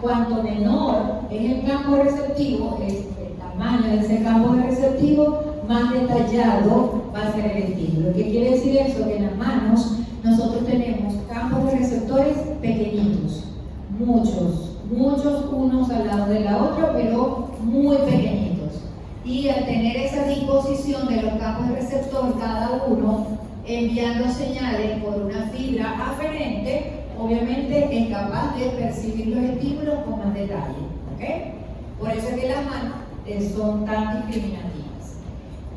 A: cuanto menor es el campo receptivo, es el tamaño de ese campo receptivo, más detallado va a ser el estímulo. ¿Qué quiere decir eso? Que en las manos nosotros tenemos campos de receptores pequeñitos, muchos unos al lado de la otra, pero muy pequeñitos. Y al tener esa disposición de los campos de receptor, cada uno enviando señales por una fibra aferente, obviamente es capaz de percibir los estímulos con más detalle. ¿Okay? Por eso es que las manos son tan discriminativas.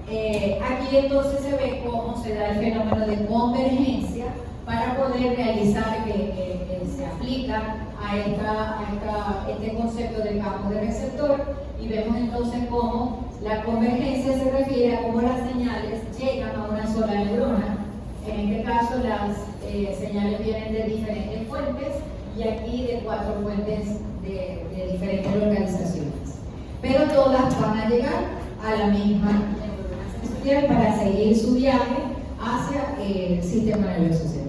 A: Aquí entonces se ve cómo se da el fenómeno de convergencia para poder realizar que se aplica a este concepto del campo de receptor, y vemos entonces cómo la convergencia se refiere a cómo las señales llegan a una sola neurona. En este caso las señales vienen de diferentes fuentes y aquí de 4 fuentes de diferentes localizaciones, pero todas van a llegar a la misma neurona sensorial para seguir su viaje hacia el sistema nervioso central.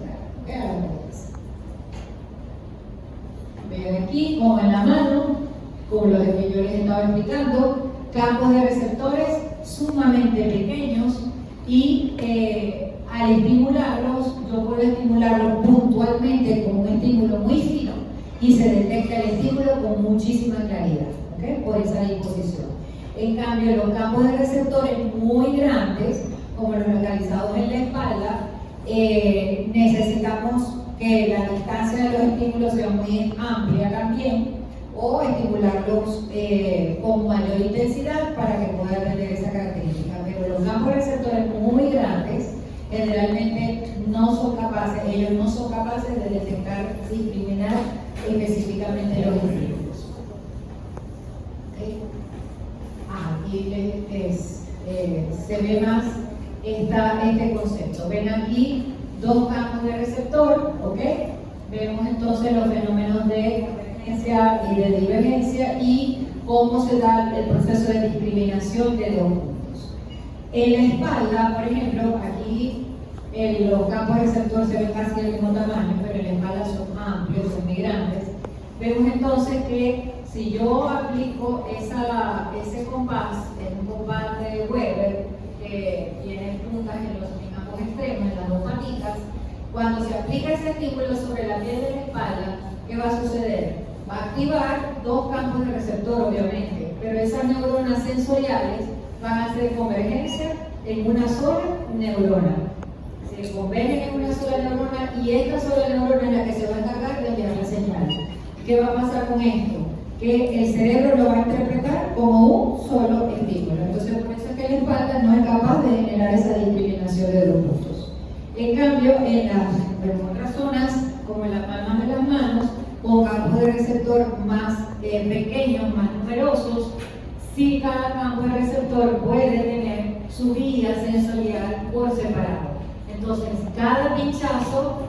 A: Vean aquí como en la mano, como lo que yo les estaba explicando, campos de receptores sumamente pequeños, y al estimularlos, yo puedo estimularlos puntualmente con un estímulo muy fino y se detecta el estímulo con muchísima claridad, ¿okay? Por esa disposición. En cambio, los campos de receptores muy grandes, como los localizados en la espalda, necesitamos que la distancia de los estímulos sea muy amplia también, o estimularlos con mayor intensidad para que pueda tener esa característica. Pero los campos receptores muy grandes generalmente no son capaces, ellos no son capaces de detectar, discriminar específicamente los estímulos. ¿Okay? Aquí se ve más este concepto. Ven aquí 2 campos de receptor, ¿ok? Vemos entonces los fenómenos de convergencia y de divergencia y cómo se da el proceso de discriminación de 2 puntos. En la espalda, por ejemplo, aquí los campos de receptor se ven casi del mismo tamaño, pero en la espalda son amplios, son muy grandes. Vemos entonces que si yo aplico ese compás, es un compás de Weber que tiene puntas en los campos extremos, en las 2 patitas, cuando se aplica ese estímulo sobre la piel de la espalda, ¿qué va a suceder? Va a activar 2 campos de receptor, obviamente, pero esas neuronas sensoriales van a hacer convergencia en una sola neurona. Se convergen en una sola neurona y esta sola neurona es la que se va a encargar de enviar la señal. ¿Qué va a pasar con esto? Que el cerebro lo va a interpretar como un solo estímulo. Entonces, por eso es que la espalda no es capaz de generar esa discriminación de 2 puntos. En cambio, en otras zonas, como en las palmas de las manos, con campos de receptor más pequeños, más numerosos, sí cada campo de receptor puede tener su vía sensorial por separado. Entonces, cada pinchazo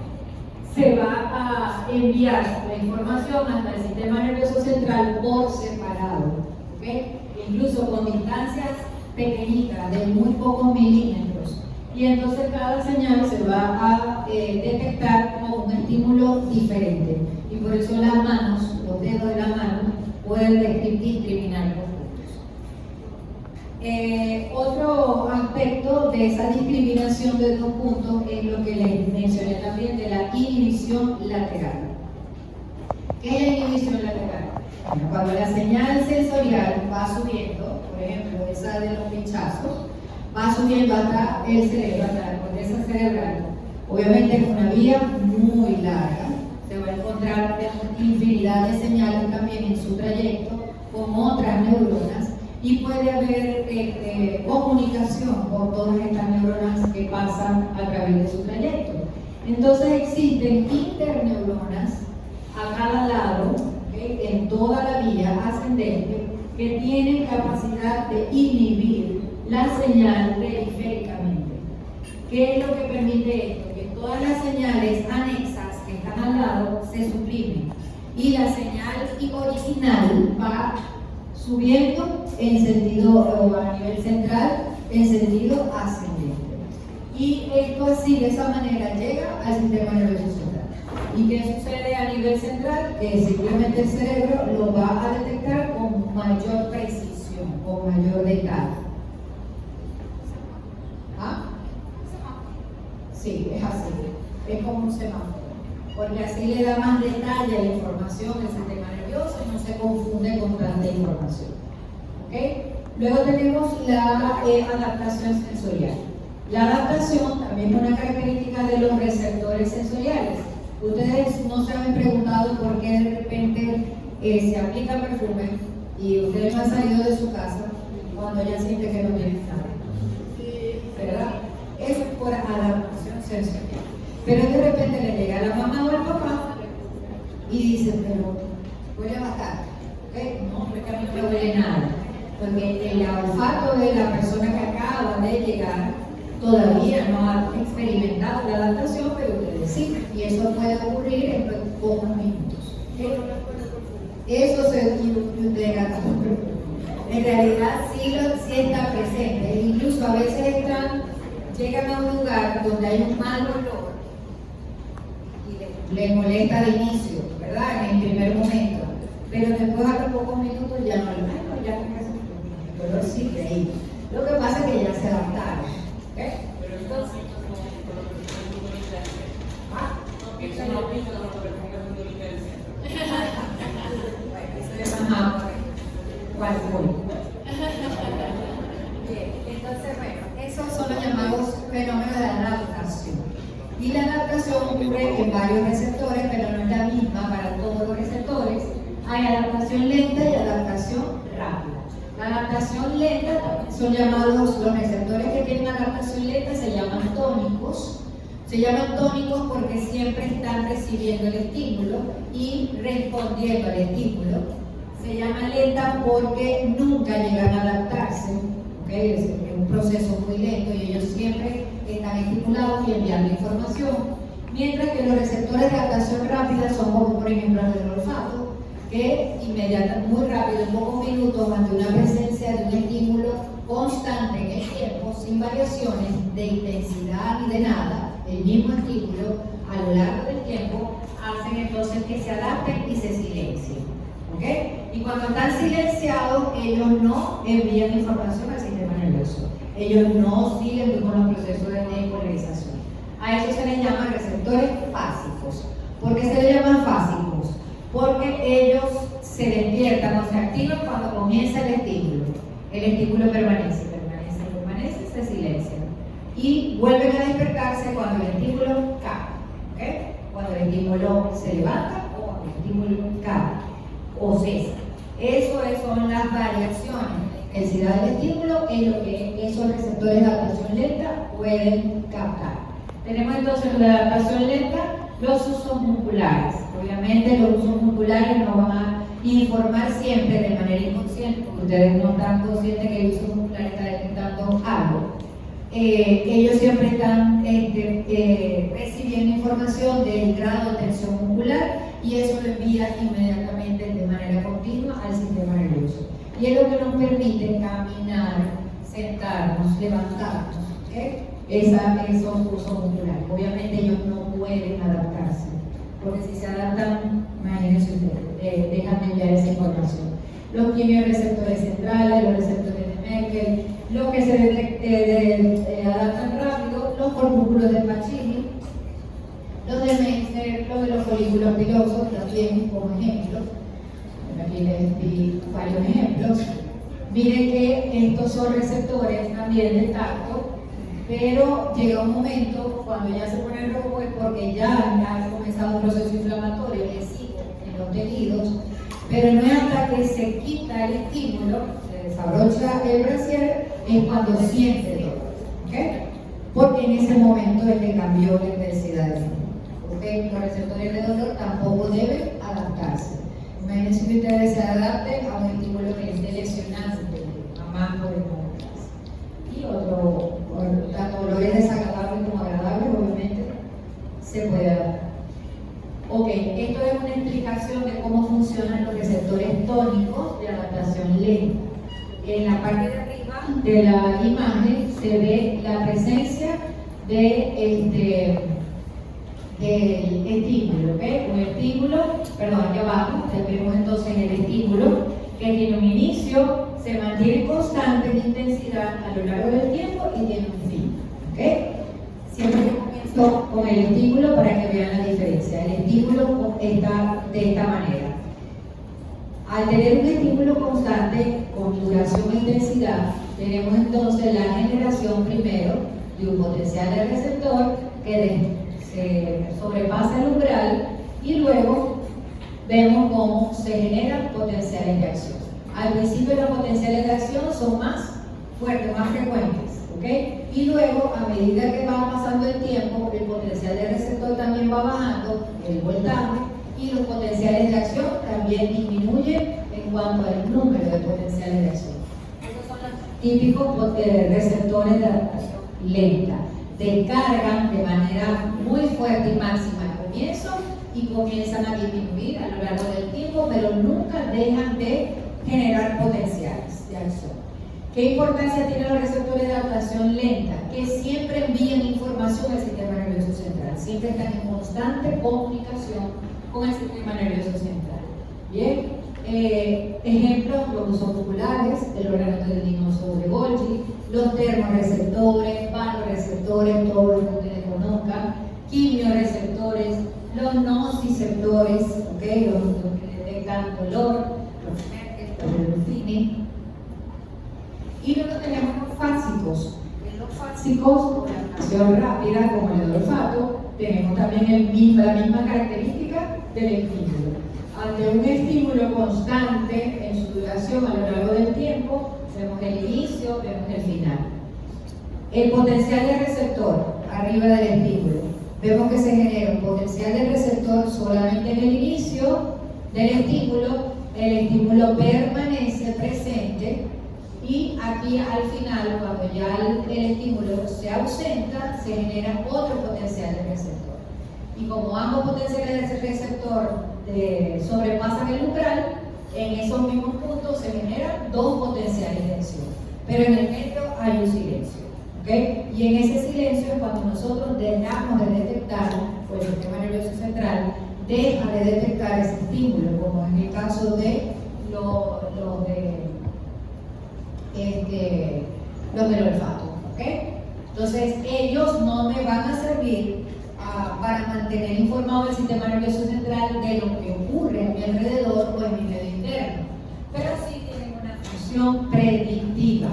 A: se va a enviar la información hasta el sistema nervioso central por separado, ¿okay? Incluso con distancias pequeñitas de muy pocos milímetros, y entonces cada señal se va a detectar como un estímulo diferente, y por eso las manos, los dedos de la mano pueden discriminar los puntos. Otro aspecto de esa discriminación de 2 puntos es lo que les mencioné también de la inhibición lateral. ¿Qué es la inhibición lateral? Bueno, cuando la señal sensorial va subiendo, por ejemplo, esa de los pinchazos, va subiendo hasta el cerebro, hasta la corteza cerebral. Obviamente es una vía muy larga, se va a encontrar infinidad de señales también en su trayecto con otras neuronas, y puede haber comunicación por todas estas neuronas que pasan a través de su trayecto. Entonces existen interneuronas a cada lado, ¿okay? En toda la vía ascendente, que tienen capacidad de inhibir la señal periféricamente. ¿Qué es lo que permite esto? Que todas las señales anexas que están al lado se suprimen y la señal original va subiendo en sentido, o a nivel central, en sentido ascendente. Y esto así, de esa manera, llega al sistema nervioso central. ¿Y qué sucede a nivel central? Que simplemente el cerebro lo va a detectar con mayor precisión, con mayor detalle. ¿Ah? Sí, es así. Es como un semáforo. Porque así le da más detalle a la información del sistema nervioso y no se confunde con tanta información. ¿Okay? Luego tenemos la adaptación sensorial. La adaptación también es una característica de los receptores sensoriales. Ustedes no se han preguntado por qué de repente se aplica perfume y ustedes no han salido de su casa cuando ya siente que no tienen nada. ¿Verdad? Eso es por adaptación sensorial. Pero de repente le llega a la mamá o al papá y dice, pero huele bastante. ¿Okay? No, porque a mí no huele nada. Porque el olfato de la persona que acaba de llegar todavía no ha experimentado la adaptación, pero ustedes sí. Y eso puede ocurrir en pocos minutos. ¿Okay? Eso se integra. En realidad sí está presente. Incluso a veces llegan a un lugar donde hay un mal olor y les molesta de inicio, ¿verdad? En el primer momento. Pero después a los pocos minutos ya no el olor sigue ahí. Lo que pasa es que ya se adaptaron. ¿Okay? Entonces, ¿cuál fue? Bien, entonces, bueno, esos son los llamados fenómenos de adaptación. Y la adaptación ocurre en varios receptores, pero no es la misma para todos los receptores. Hay adaptación lenta y adaptación rápida. La adaptación lenta son llamados, los receptores que tienen adaptación lenta se llaman tónicos. Se llaman tónicos porque siempre están recibiendo el estímulo y respondiendo al estímulo. Se llama lenta porque nunca llegan a adaptarse. ¿Okay? Es un proceso muy lento y ellos siempre están estimulados y enviando información. Mientras que los receptores de adaptación rápida son como por ejemplo los del olfato, que inmediatamente, muy rápido, en pocos minutos, ante una presencia de un estímulo constante en el tiempo, sin variaciones de intensidad ni de nada, el mismo estímulo a lo largo del tiempo, hacen entonces que se adapten y se silencien. ¿Okay? Y cuando están silenciados, ellos no envían información al sistema nervioso. Ellos no siguen con los procesos de depolarización. A eso se les llama receptores fásicos. ¿Por qué se les llaman fásicos? Porque ellos se despiertan o se activan cuando comienza el estímulo. El estímulo permanece, se silencia. Y vuelven a despertarse cuando el estímulo cae. ¿Okay? Cuando el estímulo se levanta o cuando el estímulo cae o cesa. Eso son las variaciones de intensidad del estímulo en lo que esos receptores de adaptación lenta pueden captar. Tenemos entonces la adaptación lenta, los usos musculares. Obviamente los usos musculares nos van a informar siempre de manera inconsciente, porque ustedes no están conscientes que el uso muscular está detectando algo. Ellos siempre están recibiendo información del grado de tensión muscular y eso lo envía inmediatamente de manera continua al sistema nervioso. Y es lo que nos permite caminar, sentarnos, levantarnos. ¿Okay? Esos usos musculares. Obviamente ellos no pueden adaptarse, porque si se adaptan, imagínense ustedes, dejan de enviar esa información. Los quimioreceptores centrales, los receptores de Merkel, los que se adaptan rápido, los corpúsculos de Pacini, los de Meissner, los de los folículos pilosos, también como ejemplos. Aquí les di varios ejemplos. Miren que estos son receptores también de tacto, pero llega un momento cuando ya se pone rojo es porque ya ha comenzado un proceso inflamatorio lesivo en los tejidos, pero no es hasta que se quita el estímulo, se desabrocha el brasier, es cuando siente el dolor. ¿Okay? Porque en ese momento es que cambió la intensidad del dolor. ¿Okay? Los receptores de dolor tampoco deben adaptarse. Imagínense que ustedes se adapten a un estímulo que esté lesionante, a más por el momento. Y otro, tanto dolores desagradables como agradables, obviamente, se puede adaptar. Ok, esto es una explicación de cómo funcionan los receptores tónicos de adaptación lenta. En la parte de arriba de la imagen se ve la presencia del estímulo, ¿ok? Un estímulo, perdón, aquí abajo, vemos entonces el estímulo que tiene un inicio, se mantiene constante en intensidad a lo largo del tiempo y tiene un fin, ¿ok? Siempre comienzo con el estímulo para que vean la diferencia. El estímulo está de esta manera. Al tener un estímulo constante con duración e intensidad, tenemos entonces la generación primero de un potencial del receptor que se sobrepasa el umbral y luego vemos cómo se generan potenciales de acción. Al principio los potenciales de acción son más fuertes, más frecuentes, ¿ok? Y luego, a medida que va pasando el tiempo, el potencial del receptor también va bajando, el voltaje, y los potenciales de acción también disminuyen en cuanto al número de potenciales de acción. Esos son los típicos receptores de adaptación lenta. Descargan de manera muy fuerte y máxima al comienzo y comienzan a disminuir a lo largo del tiempo, pero nunca dejan de generar potenciales de acción. ¿Qué importancia tienen los receptores de adaptación lenta? Que siempre envían información al sistema nervioso central, siempre están en constante comunicación con el sistema nervioso central. Bien, ejemplos, los usos populares, el órgano tendinoso de Golgi, los termorreceptores, vasoreceptores, todo el mundo que conozca, quimioreceptores, los nociceptores, ¿okay? Los que detectan dolor, los Ruffini. Y luego tenemos los fásicos. En los fásicos, con la acción rápida, como el olfato, tenemos también la misma característica del estímulo. Ante un estímulo constante en su duración a lo largo del tiempo, vemos el inicio, vemos el final. El potencial del receptor, arriba del estímulo, vemos que se genera un potencial del receptor solamente en el inicio del estímulo, el estímulo permanece presente y aquí al final, cuando ya el estímulo se ausenta, se genera otro potencial del receptor. Y como ambos potenciales del receptor sobrepasan el umbral, en esos mismos puntos se generan dos potenciales de acción. Pero en el medio hay un silencio, ¿okay? Y en ese silencio es cuando nosotros dejamos de detectar, pues el sistema nervioso central deja de detectar ese estímulo, como en el caso de los del olfato, ¿ok? Entonces ellos no me van a servir para mantener informado el sistema nervioso central de lo que ocurre a mi alrededor o en mi medio interno, pero sí tienen una función predictiva.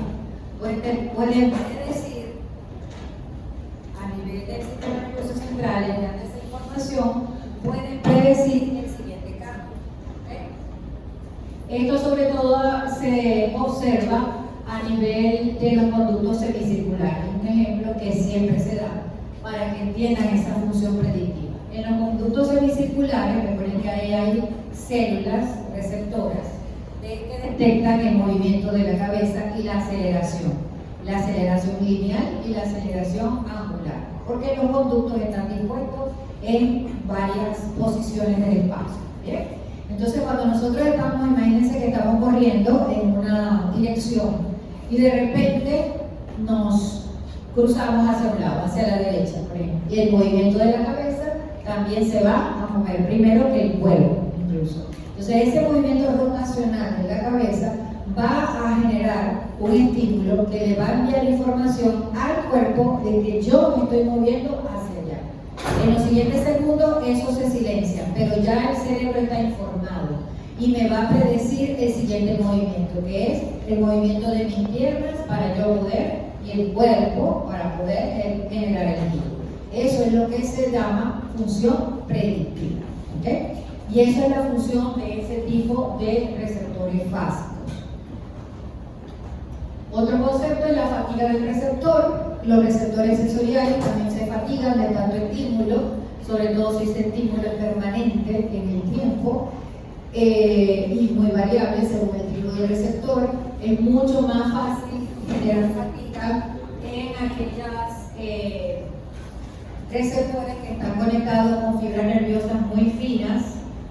A: Pueden decir a nivel del sistema nervioso central, enviando esa información, pueden predecir el siguiente cambio. ¿Okay? Esto sobre todo se observa a nivel de los conductos semicirculares, un ejemplo que siempre se da para que entiendan esa función predictiva. En los conductos semicirculares, recuerden que ahí hay células receptoras que detectan el movimiento de la cabeza y la aceleración lineal y la aceleración angular, porque los conductos están dispuestos en varias posiciones del espacio. ¿Bien? Entonces, cuando nosotros estamos, imagínense que estamos corriendo en una dirección y de repente nos cruzamos hacia un lado, hacia la derecha, por ejemplo, y el movimiento de la cabeza también se va a mover primero que el cuerpo, incluso. Entonces, ese movimiento rotacional de la cabeza va a generar un estímulo que le va a enviar información al cuerpo de que yo me estoy moviendo hacia allá. En los siguientes segundos eso se silencia, pero ya el cerebro está informado y me va a predecir el siguiente movimiento, que es el movimiento de mis piernas para yo poder, y el cuerpo para poder generar el estímulo. Eso es lo que se llama función predictiva. ¿Okay? Y esa es la función de ese tipo de receptores fásicos. Otro concepto es la fatiga del receptor. Los receptores sensoriales también se fatigan de tanto estímulo, sobre todo si ese estímulo es permanente en el tiempo y muy variable según el tipo de receptor. Es mucho más fácil generar fatiga en aquellas receptores que están conectados con fibras nerviosas muy finas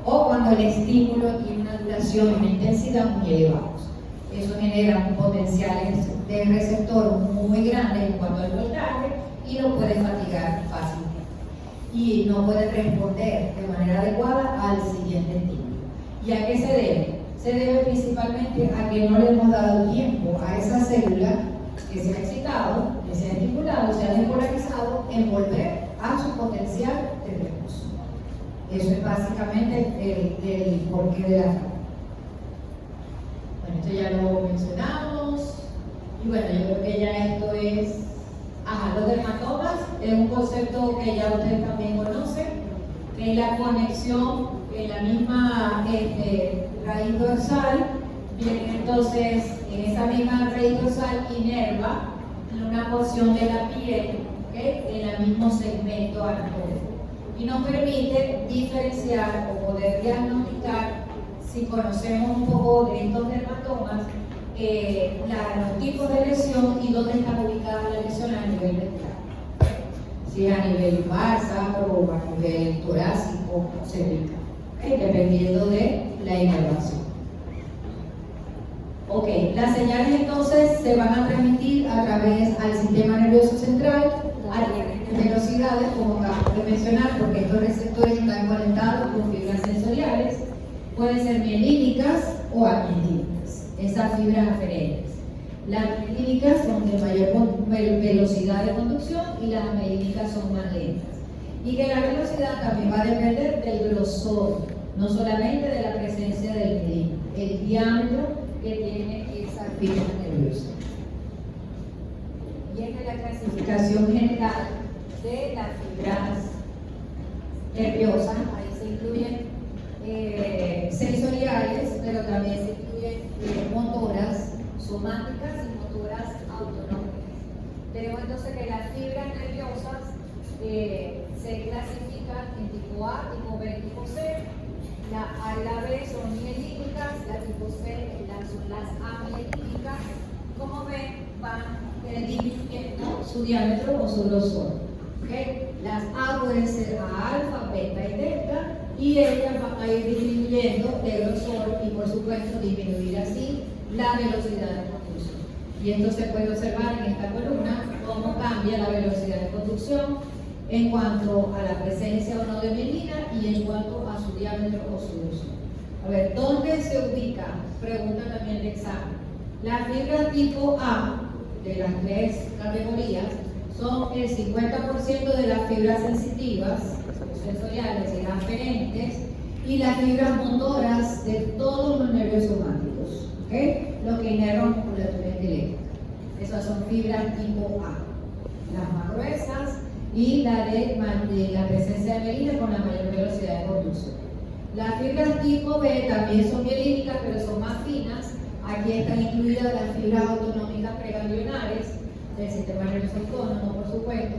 A: o cuando el estímulo tiene una una duración y una intensidad muy elevados. Eso genera un potencial de receptor muy grande en cuanto al voltaje y lo puede fatigar fácilmente. Y no puede responder de manera adecuada al siguiente estímulo. ¿Y a qué se debe? Se debe principalmente a que no le hemos dado tiempo a esa célula que se ha excitado, que se ha estimulado, se ha despolarizado en volver a su potencial de reposo. Eso es básicamente el porqué de la fatiga. Bueno, esto ya lo mencionamos. Y bueno, yo creo que ya esto es... los dermatomas es un concepto que ya ustedes también conocen, que es la conexión en la misma raíz dorsal. Bien, entonces, en esa misma raíz dorsal inerva una porción de la piel, ¿okay?, en el mismo segmento anatómico. Y nos permite diferenciar o poder diagnosticar, si conocemos un poco de estos dermatomas, los tipos de lesión y dónde está ubicada la lesión a nivel ventral. Si es a nivel barça o a nivel torácico o cervical, dependiendo de la inervación. Ok, las señales entonces se van a transmitir a través al sistema nervioso central a diferentes velocidades, como acabamos de mencionar, porque estos receptores están conectados con fibras sensoriales. Pueden ser mielínicas o amielínicas, esas fibras aferentes. Las mielínicas son de mayor velocidad de conducción y las amielínicas son más lentas. Y que la velocidad también va a depender del grosor, no solamente de la presencia del mielino, el diámetro que tiene esa fibra nerviosa. Y esta es la clasificación general de las fibras nerviosas. Ahí se incluyen sensoriales, pero también se incluyen motoras, somáticas y motoras autonómicas. Tenemos entonces que las fibras nerviosas se clasifican en tipo A, tipo B, tipo C. La A y la B son mielínicas, la tipo C son las amielínicas. Como ven, van disminuyendo su diámetro o su grosor. ¿Okay? Las A pueden ser A alfa, beta y delta, y ellas van a ir disminuyendo de grosor y por supuesto disminuir así la velocidad de conducción. Y esto se puede observar en esta columna, cómo cambia la velocidad de conducción en cuanto a la presencia o no de mielina y en cuanto a su diámetro o su grosor. A ver, ¿dónde se ubica? Pregunta también de examen. Las fibras tipo A, de las tres categorías, son el 50% de las fibras sensitivas, sensoriales y las aferentes, y las fibras motoras de todos los nervios somáticos, ¿okay?, los que inervan musculatura eléctrica. Esas son fibras tipo A, las más gruesas y la de la presencia de mielina con la mayor velocidad de conducción. Las fibras tipo B también son mielínicas, pero son más finas. Aquí están incluidas las fibras autonómicas preganglionares del sistema nervioso autónomo, por supuesto.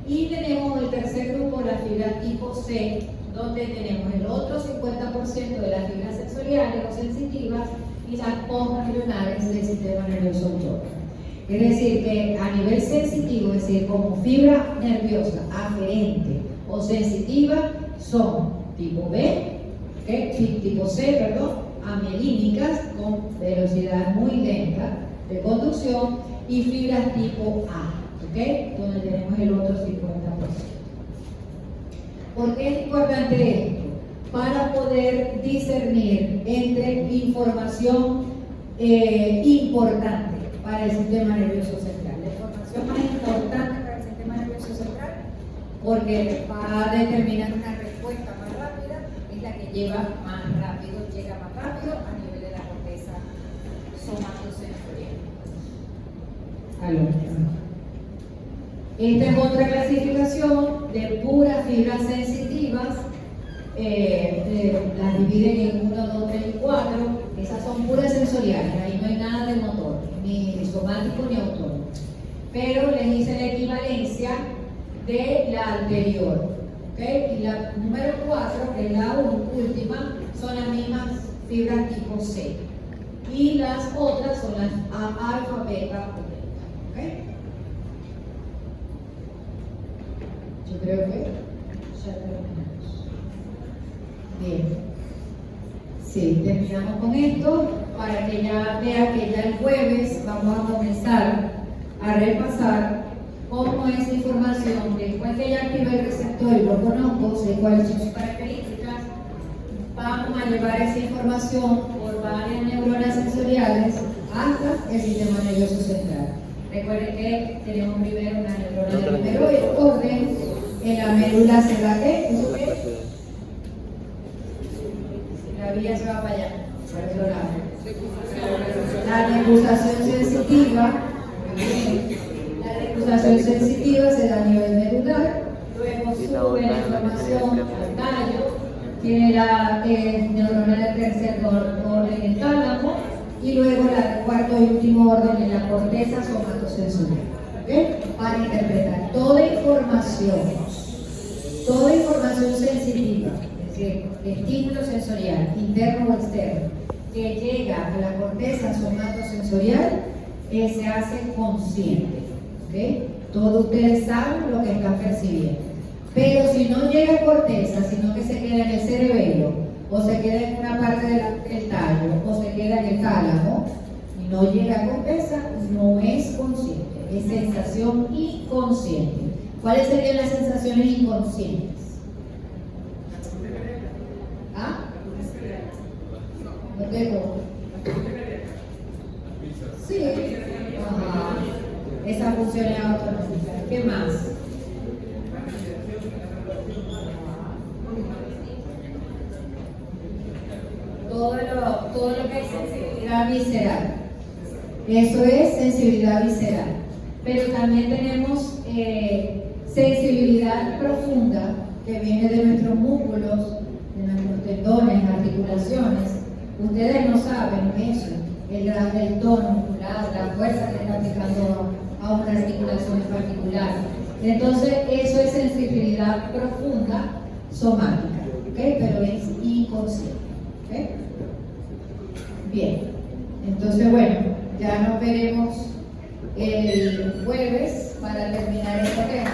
A: Y tenemos el tercer grupo, las fibras tipo C, donde tenemos el otro 50% de las fibras sensoriales o sensitivas y las postganglionares del sistema nervioso autónomo. Es decir, que a nivel sensitivo, es decir, como fibra nerviosa aferente o sensitiva, son tipo B, tipo C, perdón, amielínicas con velocidad muy lenta de conducción y fibras tipo A, donde tenemos el otro 50%. ¿Por qué es importante esto? Para poder discernir entre información importante para el sistema nervioso central. La información más importante para el sistema nervioso central, porque va a determinar una respuesta más rápida, es la que llega más rápido a nivel de la corteza somatosensorial. Esta es otra clasificación de puras fibras sensitivas. Las dividen en 1, 2, 3 y 4. Esas son puras sensoriales, ahí no hay nada de motor, ni somático ni autónomo. Pero les hice la equivalencia de la anterior. ¿Okay? Y la número 4, que es la última, son las mismas fibras tipo C. Y las otras son las alfa, beta o delta. ¿Okay? Yo creo que ya terminamos. Bien. Sí, terminamos con esto para que ya vea que ya el jueves vamos a comenzar a repasar cómo esa información, después que ya activé el receptor y lo conozco, sé cuáles son sus características, vamos a llevar esa información por varias neuronas sensoriales hasta el sistema nervioso central. Recuerden que tenemos primero una neurona de primer orden, en la médula se da ¿qué? ¿Eso qué? La vía se va para allá, para el otro lado. La nebulización sensitiva, la nebulización sensitiva se da a nivel medular, luego sube la información al tallo, tiene la neurona del tercer orden el tálamo, y luego el cuarto y último orden en la corteza somatosensorial. ¿Okay? Para interpretar toda información sensitiva, es decir, estímulo sensorial, interno o externo, que llega a la corteza somatosensorial, se hace consciente. ¿Okay? Todos ustedes saben lo que están percibiendo. Pero si no llega a corteza, sino que se queda en el cerebelo, o se queda en una parte del tallo, o se queda en el tálamo, y no llega a corteza, no es consciente, es sensación inconsciente. ¿Cuáles serían las sensaciones inconscientes? ¿Ah? No tengo. Sí. Ajá. Esa función es autonómica. ¿Qué más? Todo lo que es sensibilidad visceral. Eso es sensibilidad visceral. Pero también tenemos sensibilidad profunda que viene de nuestros músculos, de nuestros tendones, articulaciones. Ustedes no saben eso, el tono muscular, la fuerza que está aplicando a una articulación en particular. Entonces, eso es sensibilidad profunda somática, ¿okay? Pero es inconsciente. ¿Okay? Bien, entonces bueno, ya nos veremos el jueves para terminar este tema.